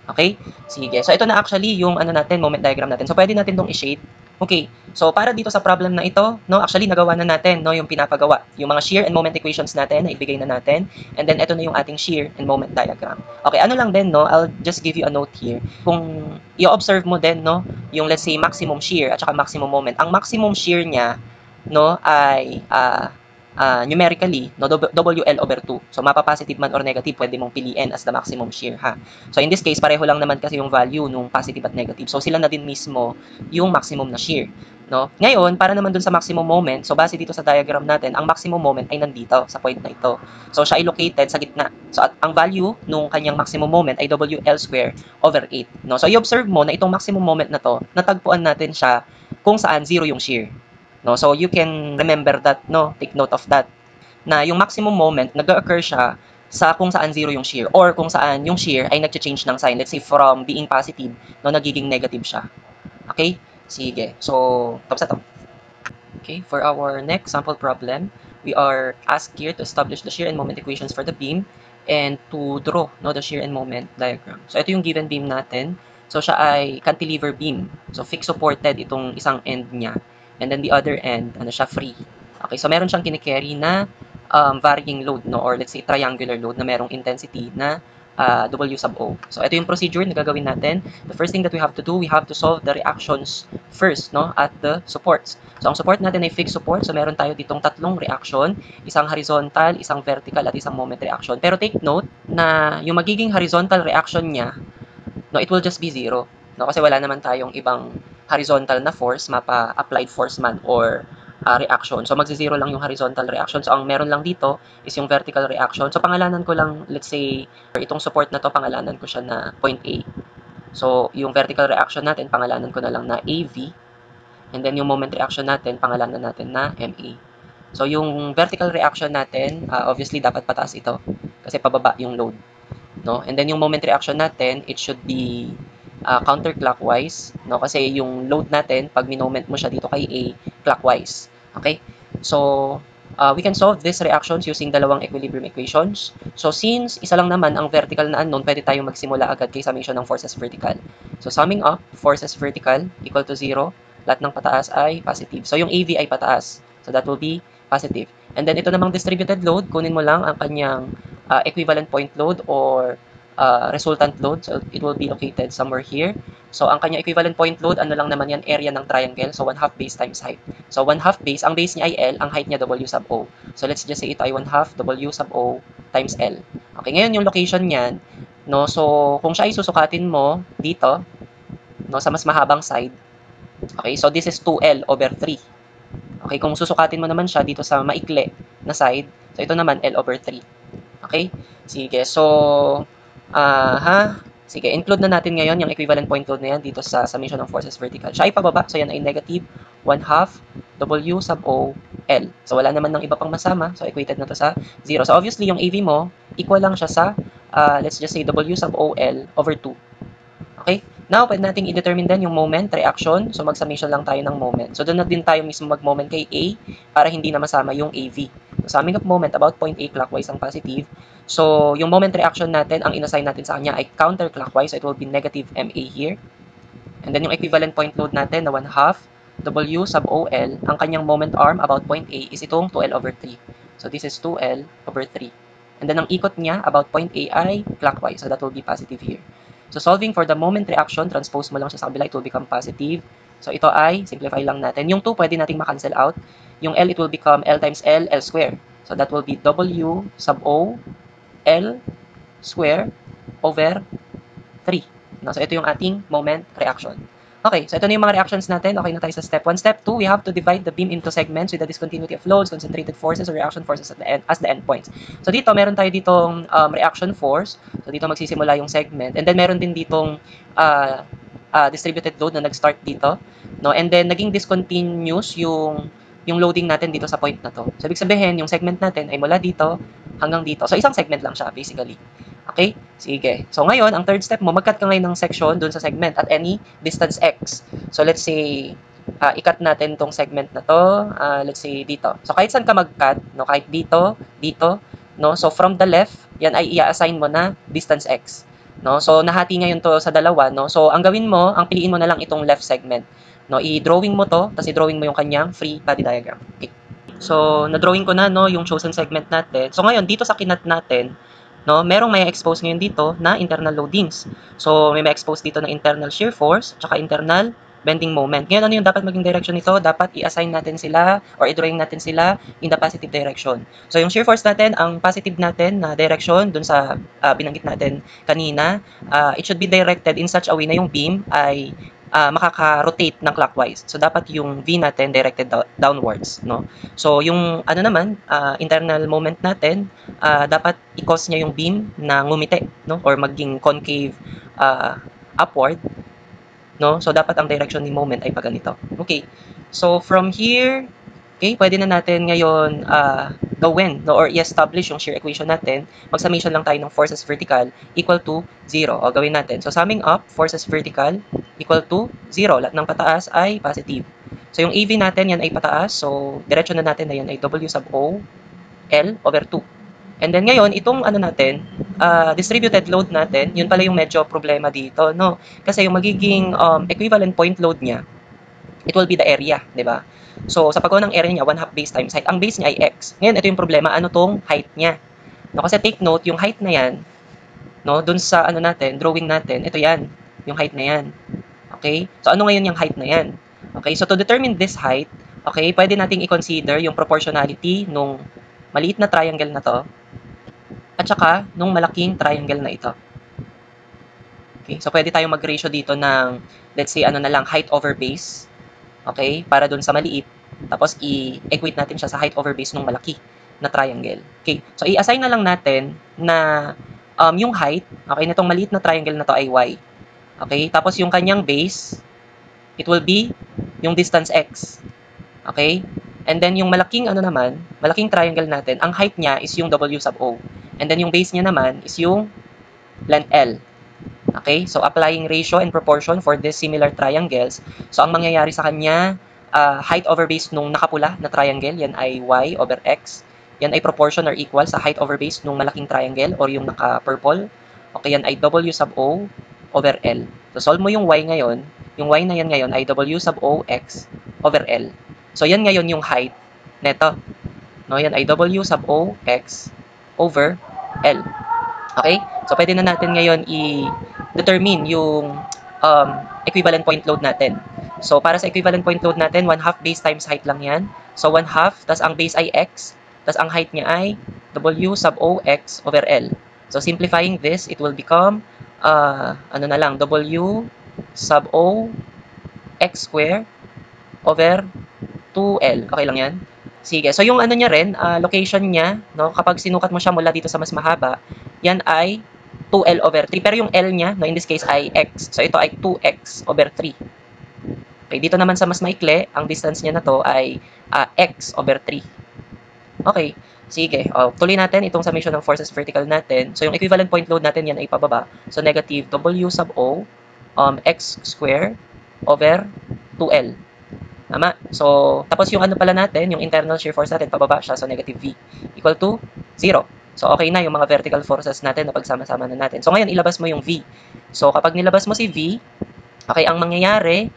Okay? Sige. So, ito na actually yung ano natin, moment diagram natin. So, pwede natin tong i-shade. Okay. So, para dito sa problem na ito, no, actually nagawa na natin, no, yung pinapagawa. Yung mga shear and moment equations natin, na ibigay na natin. And then, ito na yung ating shear and moment diagram. Okay, ano lang din, no, I'll just give you a note here. Kung i-observe mo din, no, yung let's say maximum shear at saka maximum moment. Ang maximum shear niya, no, ay numerically, no, WL/2. So, mapa-positive man or negative, pwede mong piliin as the maximum shear, ha. So, in this case, pareho lang naman kasi yung value nung positive at negative. So, sila na din mismo yung maximum na shear, no. Ngayon, para naman dun sa maximum moment, so base dito sa diagram natin, ang maximum moment ay nandito sa point na ito. So, siya ay located sa gitna. So, at ang value nung kanyang maximum moment ay WL²/8, no. So, i-observe mo na itong maximum moment na to, natagpuan natin siya kung saan 0 yung shear. No, so you can remember that, no, take note of that, na yung maximum moment nag-occur siya sa kung saan 0 yung shear or kung saan yung shear ay nag-change ng sign. Let's say from being positive, no, nagiging negative siya. Okay? Sige. So, tapos na to. Okay, for our next sample problem, we are asked here to establish the shear and moment equations for the beam and to draw, no, the shear and moment diagram. So, ito yung given beam natin. So, siya ay cantilever beam. So, fixed supported itong isang end niya. And then the other end, ano siya, free. Okay, so meron siyang kinikerry na varying load, no, or let's say triangular load na merong intensity na W sub O. So, ito yung procedure na gagawin natin. The first thing that we have to do, we have to solve the reactions first, no, at the supports. So, ang support natin ay fixed support. So, meron tayo ditong tatlong reaction, isang horizontal, isang vertical, at isang moment reaction. Pero take note na yung magiging horizontal reaction niya, no, it will just be 0. No, kasi wala naman tayong ibang horizontal na force, mapa-applied force man or reaction. So, magsi-0 lang yung horizontal reaction. So, ang meron lang dito is yung vertical reaction. So, pangalanan ko lang, let's say, itong support na to, pangalanan ko siya na point A. So, yung vertical reaction natin, pangalanan ko na lang na AV. And then, yung moment reaction natin, pangalanan natin na MA. So, yung vertical reaction natin, obviously, dapat pataas ito. Kasi pababa yung load. No? And then, yung moment reaction natin, it should be counterclockwise, no? Kasi yung load natin, pag minoment mo siya dito kay A, clockwise. Okay? So, we can solve these reactions using dalawang equilibrium equations. So, since isa lang naman ang vertical na unknown, pwede tayong magsimula agad kay summation ng forces vertical. So, summing up, forces vertical equal to 0. Lahat ng pataas ay positive. So, yung AV ay pataas. So, that will be positive. And then, ito namang distributed load, kunin mo lang ang kanyang equivalent point load or resultant load. So, it will be located somewhere here. So, ang kanya equivalent point load, ano lang naman yan, area ng triangle. So, 1/2 base times height. So, 1/2 base, ang base niya ay L, ang height niya W sub O. So, let's just say ito ay 1/2 W sub O times L. Okay, ngayon yung location niyan, no? So, kung siya ay susukatin mo dito, no, sa mas mahabang side, okay, so this is 2L/3. Okay, kung susukatin mo naman siya dito sa maikli na side, so ito naman L/3. Okay? Sige, so sige, include na natin ngayon yung equivalent point load na yan dito sa summation ng forces vertical. Siya ay pababa, so yan ay negative 1/2 W sub O L. So wala naman ng iba pang masama, so equated na to sa 0. So obviously, yung AV mo, equal lang siya sa, let's just say W sub O L over 2. Okay? Now, pwede natin i-determine din yung moment, reaction. So, mag-summation lang tayo ng moment. So, doon na din tayo mismo mag-moment kay A para hindi na masama yung AV. So, summing up moment about point A clockwise ang positive. So, yung moment reaction natin, ang inassign natin sa kanya ay counterclockwise. So, it will be negative MA here. And then, yung equivalent point load natin na 1/2 W sub OL, ang kanyang moment arm about point A is itong 2L/3. So, this is 2L/3. And then, ang ikot niya about point A ay clockwise. So, that will be positive here. So, solving for the moment reaction, transpose mo lang siya sa kabila, it will become positive. So, ito ay, simplify lang natin. Yung 2, pwede nating ma-cancel out. Yung L, it will become L times L, L square. So, that will be W sub O, L square over 3. No? So, ito yung ating moment reaction. Okay, so ito na yung mga reactions natin. Okay na tayo sa step 1. Step 2, we have to divide the beam into segments with the discontinuity of loads, concentrated forces, or reaction forces at the end, as the endpoints. So dito, meron tayo ditong reaction force. So dito magsisimula yung segment. And then meron din ditong distributed load na nag-start dito. No? And then naging discontinuous yung loading natin dito sa point na to. So ibig sabihin, yung segment natin ay mula dito hanggang dito. So isang segment lang siya, basically. Okay? Sige. So ngayon, ang third step mo, mag-cut ka ngayon ng section dun sa segment at any distance x. So let's say, i-cut natin tong segment na to. Let's say dito. So kahit saan ka mag-cut, no? Kahit dito, dito, no? So from the left, yan ay i-assign mo na distance x. No? So nahati ngayon to sa dalawa, no? So ang gawin mo, ang piliin mo na lang itong left segment. No? I-drawing mo to, tapos i-drawing mo yung kanyang free body diagram. Okay. So na-drawing ko na, no, yung chosen segment natin. So ngayon, dito sa kinat natin, no, merong may expose ngayon dito na internal loadings. So may expose dito na internal shear force tsaka internal bending moment. Ngayon, ano yung dapat maging direction nito? Dapat i-assign natin sila or i-drawing natin sila in the positive direction. So yung shear force natin, ang positive natin na direction dun sa binanggit natin kanina, it should be directed in such a way na yung beam ay makaka-rotate ng clockwise. So dapat yung V natin directed downwards, no? So yung ano naman, internal moment natin, dapat i-cause niya yung beam na ngumiti, no? Or maging concave upward, no? So dapat ang direction ni moment ay pa ganito. Okay. So from here, okay, pwede na natin ngayon gawin, no, or i-establish yung shear equation natin. Mag-summation lang tayo ng forces vertical equal to 0. O gawin natin. So summing up, forces vertical equal to 0. Lahat ng pataas ay positive. So yung AV natin, yan ay pataas. So diretso na natin na yan ay W sub O L over 2. And then ngayon, itong ano natin, distributed load natin, yun pala yung medyo problema dito, no? Kasi yung magiging equivalent point load niya, it will be the area, di ba? So, sa paggawa ng area niya, 1/2 base times height. Ang base niya ay x. Ngayon, ito yung problema. Ano tong height niya? No, kasi take note, yung height na yan, no, dun sa ano natin, drawing natin, ito yan. Yung height na yan. Okay? So, ano ngayon yung height na yan? Okay? So, to determine this height, okay, pwede nating i-consider yung proportionality nung maliit na triangle na to at saka nung malaking triangle na ito. Okay? So, pwede tayong mag-ratio dito ng, let's say, ano na lang, height over base. Okay? Para dun sa maliit. Tapos, i-equate natin siya sa height over base ng malaki na triangle. Okay? So, i-assign na lang natin na yung height, okay, nitong maliit na triangle na to ay y. Okay? Tapos, yung kanyang base, it will be yung distance x. Okay? And then, yung malaking, ano naman, malaking triangle natin, ang height niya is yung W sub O. And then, yung base niya naman is yung length L. Okay, so applying ratio and proportion for these similar triangles. So ang mangyayari sa kanya, height over base nung nakapula na triangle, yan ay y over x. Yan ay proportion or equal sa height over base nung malaking triangle or yung naka-purple. Okay, yan ay w sub o over l. So solve mo yung y ngayon. Yung y na yan ngayon ay w sub o x over l. So yan ngayon yung height neto. No, yan ay w sub o x over l. Okay? So, pwede na natin ngayon i-determine yung equivalent point load natin. So, para sa equivalent point load natin, 1/2 base times height lang yan. So, 1/2, tas ang base ay x, tas ang height niya ay w sub o x over l. So, simplifying this, it will become, ano na lang, w sub o x square over 2l. Okay lang yan? Sige. So, yung ano niya rin, location niya, no, kapag sinukat mo siya mula dito sa mas mahaba, yan ay 2L over 3. Pero yung L niya, no, in this case, ay X. So, ito ay 2X over 3. Okay, dito naman sa mas maikli, ang distance niya na to ay X over 3. Okay, sige. Tuloy natin itong summation ng forces vertical natin. So, yung equivalent point load natin yan ay pababa. So, negative W sub O X square over 2L. Tama? So, tapos yung ano pala natin, yung internal shear force natin, pababa siya. So, negative V equal to 0. So, okay na yung mga vertical forces natin na pagsama-sama na natin. So, ngayon, ilabas mo yung V. So, kapag nilabas mo si V, okay, ang mangyayari,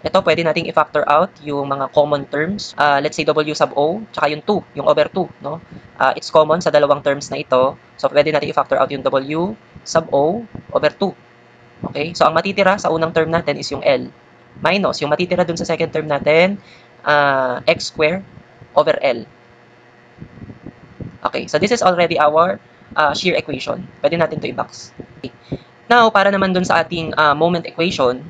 ito, pwede nating i-factor out yung mga common terms. Let's say W sub O, tsaka yung 2, yung over 2, no? It's common sa dalawang terms na ito. So, pwede natin i-factor out yung W sub O over 2. Okay? So, ang matitira sa unang term natin is yung L. Minus, yung matitira dun sa second term natin, X square over L. Okay, so this is already our shear equation. Pwede natin to i-box. Okay. Now, para naman dun sa ating moment equation,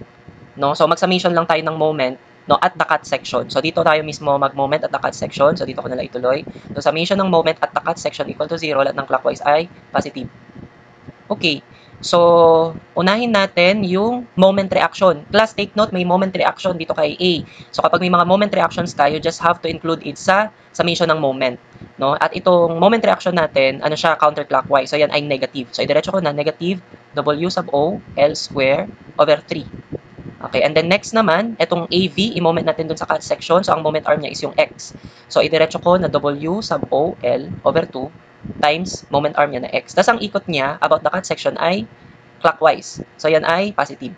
no? So mag-summation lang tayo ng moment, no, at the cut section. So dito tayo mismo mag-moment at the cut section. So dito ko na lang ituloy. So summation ng moment at the cut section equal to 0, lahat ng clockwise ay positive. Okay. So, unahin natin yung moment reaction. Class, take note, may moment reaction dito kay A. So, kapag may mga moment reactions tayo, just have to include it sa summation ng moment. No? At itong moment reaction natin, ano siya, counterclockwise. So, yan ay negative. So, idiretso ko na negative W sub O L square over 3. Okay, and then next naman, itong AV, i-moment natin dun sa cut section. So, ang moment arm niya is yung X. So, idiretso ko na W sub O L over 2 times moment arm niya na X. Tapos, ang ikot niya about the cut section ay clockwise. So, yan ay positive.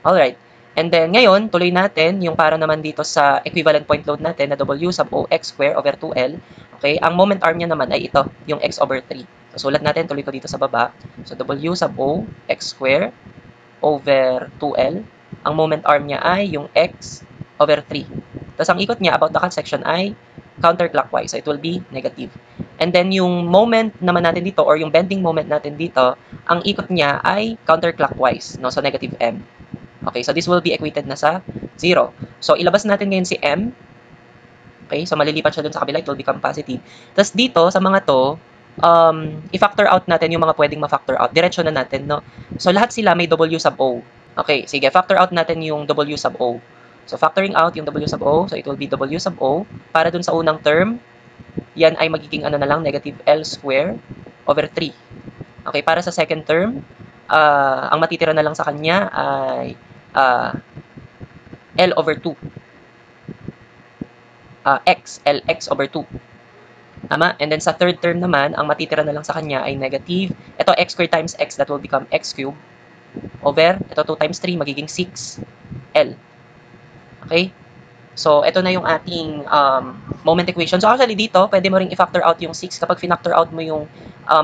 Alright. And then, ngayon, tuloy natin yung para naman dito sa equivalent point load natin na W sub O X square over 2L. Okay, ang moment arm niya naman ay ito, yung X over 3. So, sulat natin, tuloy ko dito sa baba. So, W sub O X square over 2L. Ang moment arm niya ay yung X over 3. Tapos, ang ikot niya about the cut section ay counterclockwise. So, it will be negative. And then, yung moment naman natin dito, or yung bending moment natin dito, ang ikot niya ay counterclockwise. No? So, negative M. Okay, so this will be equated na sa 0. So, ilabas natin ngayon si M. Okay, so malilipat siya dun sa kabila. It will become positive. Tapos dito, sa mga to, i-factor out natin yung mga pwedeng ma-factor out. Diretso na natin, no? So, lahat sila may W sub O. Okay, sige, factor out natin yung W sub O. So, factoring out yung W sub O, so it will be W sub O. Para dun sa unang term, yan ay magiging ano na lang, negative L square over 3. Okay, para sa second term, ang matitira na lang sa kanya ay L over 2. Lx over 2. Tama? And then sa third term naman, ang matitira na lang sa kanya ay negative. Ito, x squared times x, that will become x cubed. Over, ito 2 times 3, magiging 6L. Okay? So, ito na yung ating moment equation. So, actually dito, pwede mo ring i-factor out yung 6 kapag finactor out mo yung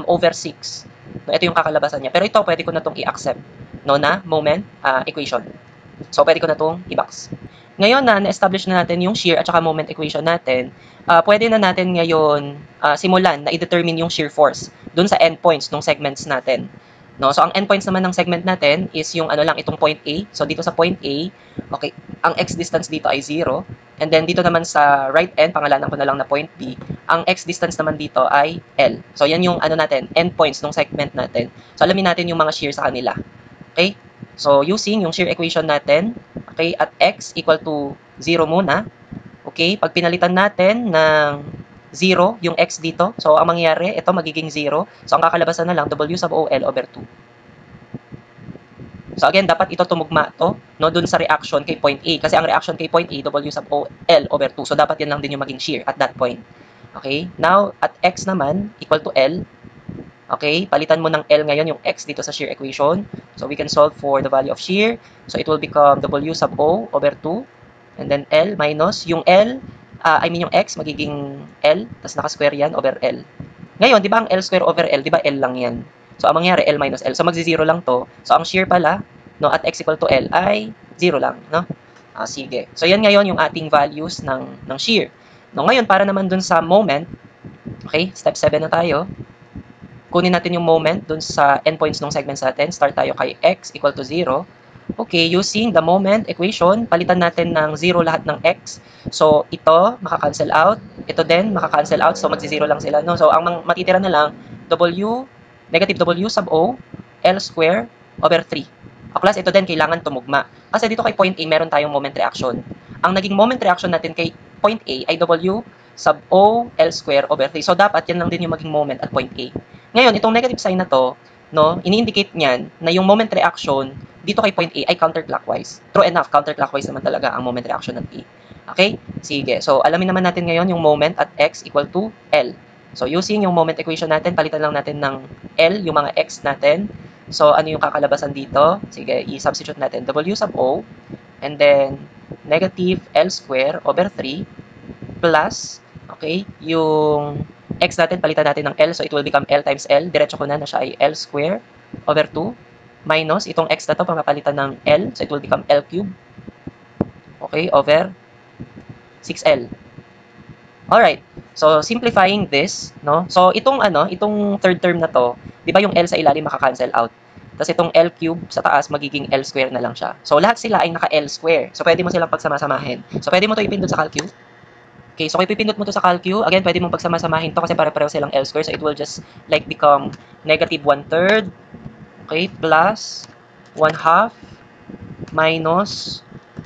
over 6. No, ito yung kakalabasan niya. Pero ito, pwede ko na itong i-accept, no, na moment equation. So, pwede ko na itong i-box. Ngayon na na-establish na natin yung shear at saka moment equation natin, pwede na natin ngayon simulan na i-determine yung shear force dun sa endpoints ng segments natin. No, so ang endpoints naman ng segment natin is yung ano lang, itong point A. So dito sa point A, okay, ang x distance dito ay 0. And then dito naman sa right end, pangalanan ko na lang na point B, ang x distance naman dito ay L. So yan yung ano natin, endpoints ng segment natin. So alamin natin yung mga shear sa kanila. Okay? So using yung shear equation natin, okay, at x equal to 0 muna. Okay, pag pinalitan natin ng 0 yung x dito. So, ang mangyayari, ito magiging 0. So, ang kakalabasan na lang, W sub O L over 2. So, again, dapat ito tumugma to, no, dun sa reaction kay point A. Kasi ang reaction kay point A, W sub O L over 2. So, dapat yan lang din yung maging shear at that point. Okay? Now, at x naman, equal to L. Okay? Palitan mo ng L ngayon yung x dito sa shear equation. So, we can solve for the value of shear. So, it will become W sub O over 2. And then L minus yung L, yung x, magiging L, tapos naka-square yan over L. Ngayon, di ba ang L square over L, di ba L lang yan? So, ang mangyari, L minus L. So, magzi-0 lang to. So, ang shear pala, no, at x equal to L ay 0 lang, no? Sige. So, yan ngayon yung ating values ng shear. No, ngayon, para naman dun sa moment, okay, step 7 na tayo. Kunin natin yung moment dun sa endpoints ng segments natin. Start tayo kay x equal to 0. Okay, using the moment equation, palitan natin ng 0 lahat ng x. So, ito, makakancel out. Ito din, makakancel out. So, magsi-0 lang sila. No? So, ang matitira na lang, negative W sub O, L square over 3. Class, ito din, kailangan tumugma. Kasi dito kay point A, meron tayong moment reaction. Ang naging moment reaction natin kay point A ay W sub O, L square over 3. So, dapat yan lang din yung maging moment at point A. Ngayon, itong negative sign na to, no, ini-indicate niyan na yung moment reaction dito kay point A ay counterclockwise. True enough, counterclockwise naman talaga ang moment reaction ng A. Okay? Sige. So, alamin naman natin ngayon yung moment at x equal to L. So, using yung moment equation natin, palitan lang natin ng L, yung mga x natin. So, ano yung kakalabasan dito? Sige, i-substitute natin W sub O, and then negative L square over 3 plus, okay, yung x natin, palitan natin ng L. So, it will become L times L. Diretso ko na siya ay L square over 2 minus itong x na to, pangapalitan ng L. So, it will become L cube. Okay, over 6L. Alright. So, simplifying this, no? So, itong third term na to, di ba yung L sa ilalim makakancel out? Tapos itong L cube sa taas, magiging L square na lang siya. So, lahat sila ay naka-L square. So, pwede mo silang pagsama-samahin. So, pwede mo to ipindot sa calcu. Okay, so kung ipipindot mo to sa calcu, again, pwede mong pagsama-samahin to kasi pare-pareho silang L square. So, it will just like become negative 1/3, okay, plus 1/2 minus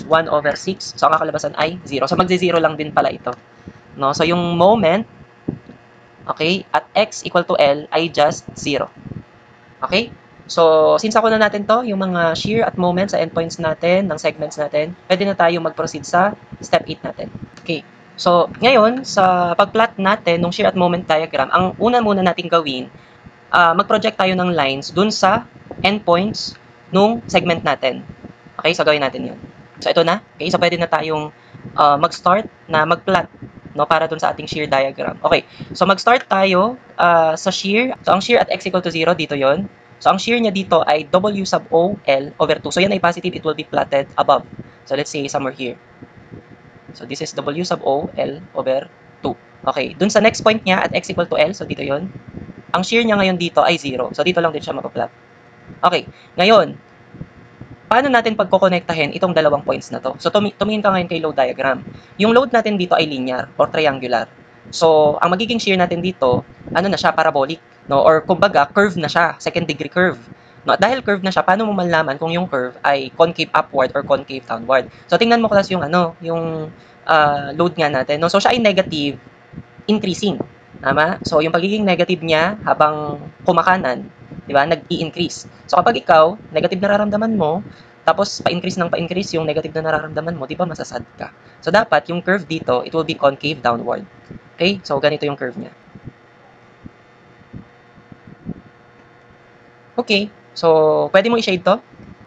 1/6. So, ang kakalabasan ay 0. So, magzi-0 lang din pala ito. No? So, yung moment, okay, at x equal to L ay just 0. Okay? So, since ako na natin to, yung mga shear at moment sa endpoints natin, ng segments natin, pwede na tayo mag-proceed sa step 8 natin. Okay. So, ngayon, sa pag-plot natin ng shear at moment diagram, ang una muna natin gawin, mag-project tayo ng lines dun sa endpoints nung segment natin. Okay, so gawin natin yun. So, ito na. Okay, so pwede na tayong mag-start na mag-plot, no, para dun sa ating shear diagram. Okay, so mag-start tayo sa shear. So, ang shear at x equal to 0, dito yon. So, ang shear niya dito ay W sub O L over 2. So, yan ay positive. It will be plotted above. So, let's say somewhere here. So, this is W sub O L over 2. Okay, dun sa next point niya at x equal to L. So, dito yon. Ang shear niya ngayon dito ay 0. So, dito lang din siya mapaplot. Okay, ngayon, paano natin pagkokonektahin itong dalawang points na to? So, tumingin ka ngayon kay load diagram. Yung load natin dito ay linear or triangular. So, ang magiging shear natin dito, ano na siya, parabolic, no? Or kumbaga, curve na siya, second degree curve. No? At dahil curve na siya, paano mo malalaman kung yung curve ay concave upward or concave downward? So, tingnan mo class yung yung load nga natin, no? So, siya ay negative, increasing. Tama? So, yung pagiging negative niya habang kumakanan, di ba, nag-i-increase. So, kapag ikaw, negative nararamdaman mo, tapos pa-increase ng pa-increase yung negative na nararamdaman mo, di ba, masasad ka. So, dapat yung curve dito, it will be concave downward. Okay? So, ganito yung curve niya. Okay. So, pwede mo i-shade to?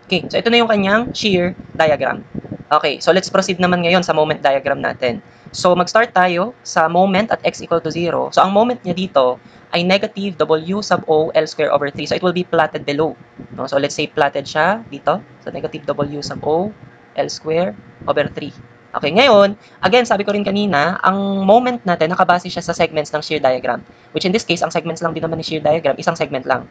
Okay. So, ito na yung kanyang shear diagram. Okay. So, let's proceed naman ngayon sa moment diagram natin. So, mag-start tayo sa moment at x equal to 0. So, ang moment niya dito ay negative W sub O L square over 3. So, it will be plotted below. No? So, let's say plotted siya dito. So, negative W sub O L square over 3. Okay, ngayon, again, sabi ko rin kanina, ang moment natin, nakabase siya sa segments ng shear diagram. Which in this case, ang segments lang din naman ni shear diagram, isang segment lang.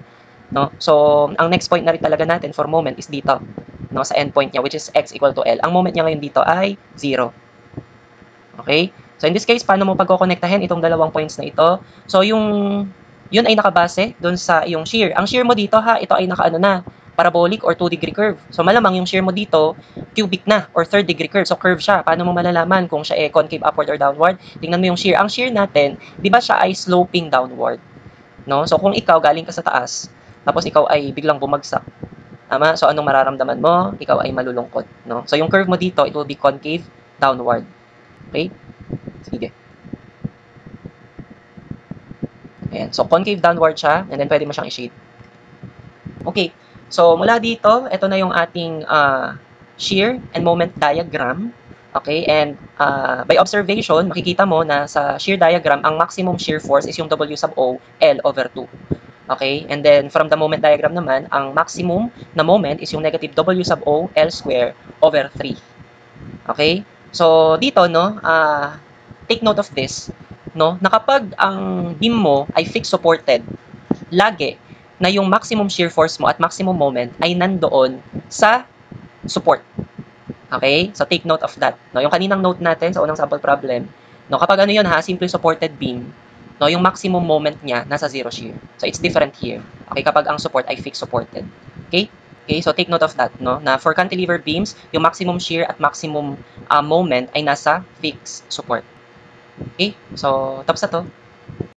No? So, ang next point na rin talaga natin for moment is dito. No? Sa endpoint niya, which is x equal to L. Ang moment niya ngayon dito ay 0. Okay? So, in this case, paano mo pagkokonektahin itong dalawang points na ito? So, yun ay nakabase doon sa yung shear. Ang shear mo dito, ito ay na, parabolic or 2-degree curve. So, malamang yung shear mo dito, cubic na or 3rd-degree curve. So, curve siya. Paano mo malalaman kung siya ay concave upward or downward? Tingnan mo yung shear. Ang shear natin, di ba siya ay sloping downward? No? So, kung ikaw galing ka sa taas, tapos ikaw ay biglang bumagsak, tama? So, anong mararamdaman mo? Ikaw ay malulungkot. No? So, yung curve mo dito, it will be concave downward. Okay? Sige. Ayan. So, concave downward siya, and then pwede mo siyang i-shade. Okay. So, mula dito, ito na yung ating shear and moment diagram. Okay? And by observation, makikita mo na sa shear diagram, ang maximum shear force is yung W sub O, L over 2. Okay? And then, from the moment diagram naman, ang maximum na moment is yung negative W sub O, L square over 3. Okay? So, dito, no, take note of this, no, na kapag ang beam mo ay fixed supported, lagi na yung maximum shear force mo at maximum moment ay nandoon sa support. Okay? So, take note of that. No, yung kaninang note natin sa unang sample problem, no, kapag ano yun simple supported beam, no, yung maximum moment niya nasa 0 shear. So, it's different here. Okay? Kapag ang support ay fixed supported. Okay? Okay, so take note of that, no? Na for cantilever beams, yung maximum shear at maximum moment ay nasa fixed support. Okay? So, tapos na to.